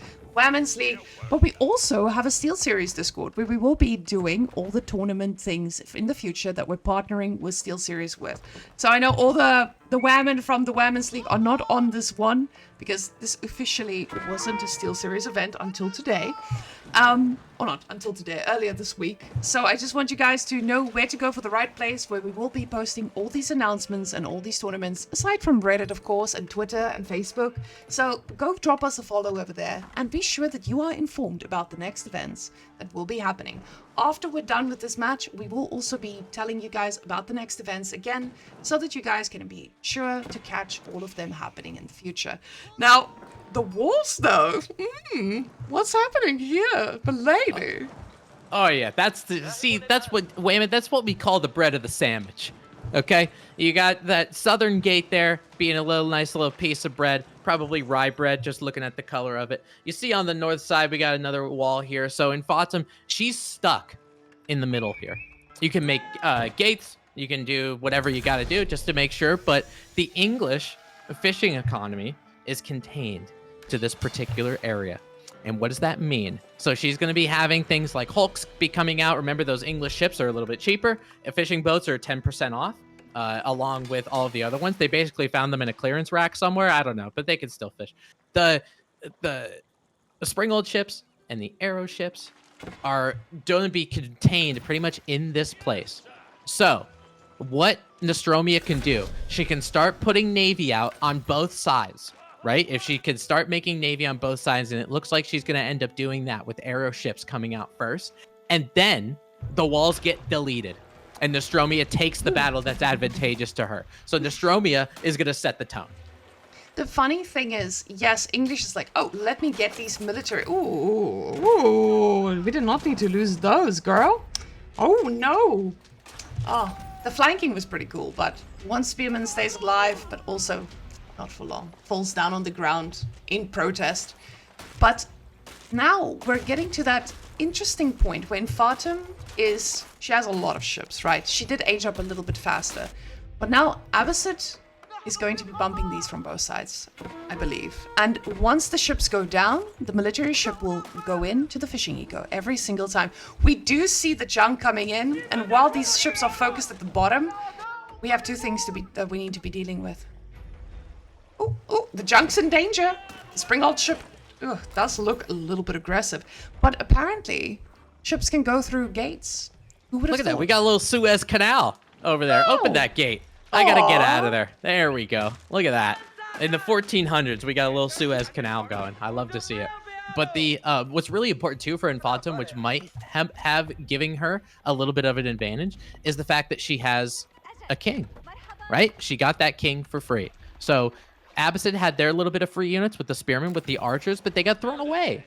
But we also have a Steel Series Discord where we will be doing all the tournament things in the future that we're partnering with Steel Series with. So I know all the Whamen from the Whamen's League are not on this one because this officially wasn't a Steel Series event until today. Or not until today, earlier this week. So I just want you guys to know where to go for the right place where we will be posting all these announcements and all these tournaments, aside from Reddit, of course, and Twitter and Facebook. So go drop us a follow over there and be sure that you are informed about the next events that will be happening. After we're done with this match, we will also be telling you guys about the next events again, so that you guys can be sure to catch all of them happening in the future. Now, the walls, though. What's happening here? The lady. Oh yeah, that's Whamenqt, that's what we call the bread of the sandwich. Okay, you got that southern gate there being a nice little piece of bread, probably rye bread. Just looking at the color of it, you see on the north side we got another wall here. So Infatum, she's stuck in the middle here. You can make gates, you can do whatever you got to do just to make sure, but the English fishing economy is contained to this particular area. And what does that mean? So she's going to be having things like hulks be coming out. Remember, those English ships are a little bit cheaper. Fishing boats are 10% off, along with all of the other ones. They basically found them in a clearance rack somewhere. I don't know, but they can still fish. The springald ships and the arrow ships are going to be contained pretty much in this place. So what Nostromia can do, she can start putting navy out on both sides. Right? If she could start making navy on both sides, and it looks like she's going to end up doing that with arrow ships coming out first, and then the walls get deleted, and Nostromia takes the battle that's advantageous to her. So Nostromia is going to set the tone. The funny thing is, yes, English is like, oh, let me get these military. Ooh, we did not need to lose those, girl. Oh, no. Oh, the flanking was pretty cool, but one spearman stays alive, but also not for long, falls down on the ground in protest. But now we're getting to that interesting point where Infatum she has a lot of ships, right? She did age up a little bit faster. But now Abbasid is going to be bumping these from both sides, I believe. And once the ships go down, the military ship will go into the fishing eco every single time. We do see the junk coming in, and while these ships are focused at the bottom, we have two things that we need to be dealing with. Oh, the junk's in danger. The springald ship does look a little bit aggressive. But apparently, ships can go through gates. Who would have Look at thought? that. We got a little Suez Canal over there. Oh. Open that gate. I got to get out of there. There we go. Look at that. In the 1400s, we got a little Suez Canal going. I love to see it. But what's really important, too, for Infatum, which might have giving her a little bit of an advantage, is the fact that she has a king, right? She got that king for free. So Abbasid had their little bit of free units with the spearmen, with the archers, but they got thrown away,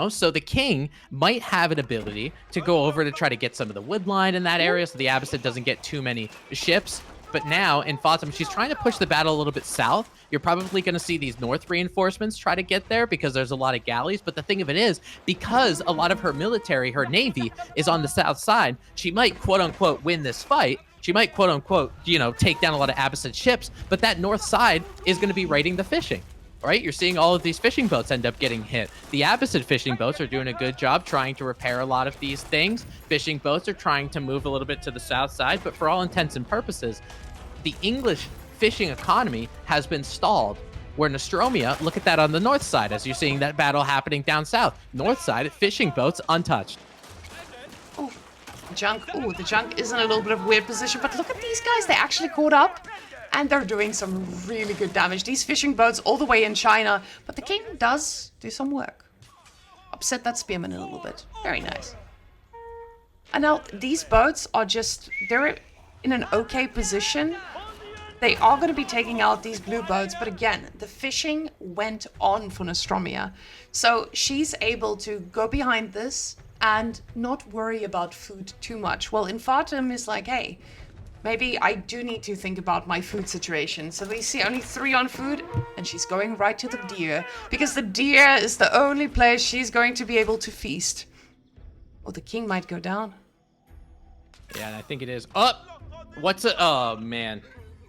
so the king might have an ability to go over to try to get some of the wood line in that area so the Abbasid doesn't get too many ships. But now Infatum, she's trying to push the battle a little bit south. You're probably going to see these north reinforcements try to get there because there's a lot of galleys. But the thing of it is, because a lot of her military, her navy, is on the south side, she might quote unquote win this fight. She might, quote unquote, take down a lot of Abbasid ships, but that north side is going to be raiding the fishing, right? You're seeing all of these fishing boats end up getting hit. The Abbasid fishing boats are doing a good job trying to repair a lot of these things. Fishing boats are trying to move a little bit to the south side, but for all intents and purposes, the English fishing economy has been stalled. Where Nostromia, look at that on the north side, as you're seeing that battle happening down south. North side, fishing boats untouched. Junk. The junk is in a little bit of a weird position, but look at these guys. They actually caught up And they're doing some really good damage. These fishing boats all the way in China. But the king does do some work. Upset that spearman a little bit. Very nice. And now these boats are just... they're in an okay position. They are going to be taking out these blue boats. But again, the fishing went on for Nostromia. So she's able to go behind this and not worry about food too much. Well, Infatum is like, hey... maybe I do need to think about my food situation. So we see only 3 on food, and she's going right to the deer. Because the deer is the only place she's going to be able to feast. Oh, the king might go down. Yeah, I think it is. Oh! Oh, man.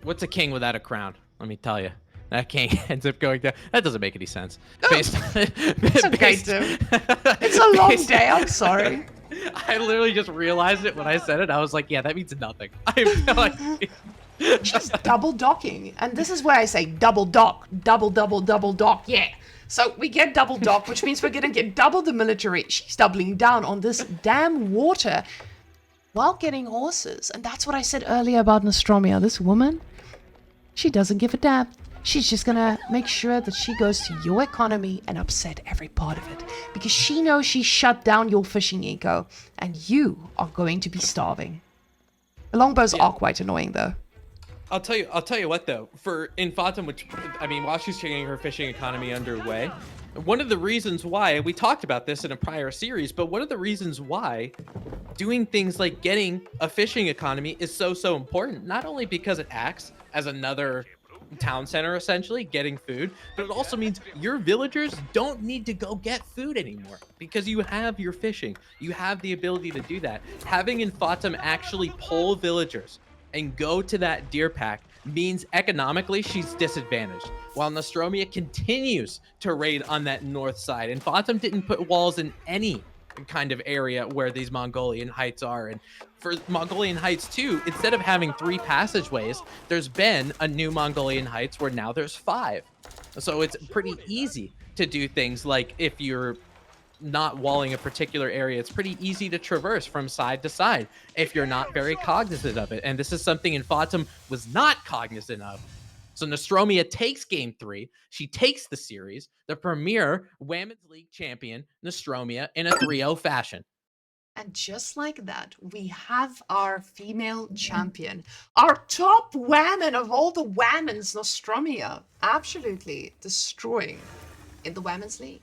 What's a king without a crown? Let me tell you. That king ends up going down. That doesn't make any sense. Oh, it's okay, Tim. It's a long day, I'm sorry. I literally just realized it when I said it. I was like, yeah, that means nothing. I have no idea. She's double docking. And this is where I say double dock. Double dock. Yeah. So we get double dock, which means we're going to get double the military. She's doubling down on this damn water while getting horses. And that's what I said earlier about Nostromia. This woman, she doesn't give a damn. She's just gonna make sure that she goes to your economy and upset every part of it. Because she knows she shut down your fishing eco. And you are going to be starving. The longbows are quite annoying though. I'll tell you what though. For Infatum, which, I mean, while she's getting her fishing economy underway, one of the reasons why, we talked about this in a prior series, but one of the reasons why doing things like getting a fishing economy is so important. Not only because it acts as another town center, essentially getting food, but it also means your villagers don't need to go get food anymore because you have your fishing. You have the ability to do that. Having Infatum actually pull villagers and go to that deer pack means economically she's disadvantaged, while Nostromia continues to raid on that north side. Infatum didn't put walls in any kind of area where these Mongolian heights are. And for Mongolian heights too, instead of having 3 passageways, there's been a new Mongolian heights where now there's 5. So it's pretty easy to do things like, if you're not walling a particular area, it's pretty easy to traverse from side to side if you're not very cognizant of it. And this is something Infatum was not cognizant of. So Nostromia takes game 3. She takes the series, the premier Women's League champion, Nostromia, in a 3-0 fashion. And just like that, we have our female champion. Our top Whamen of all the Whamens, Nostromia. Absolutely destroying in the Women's League.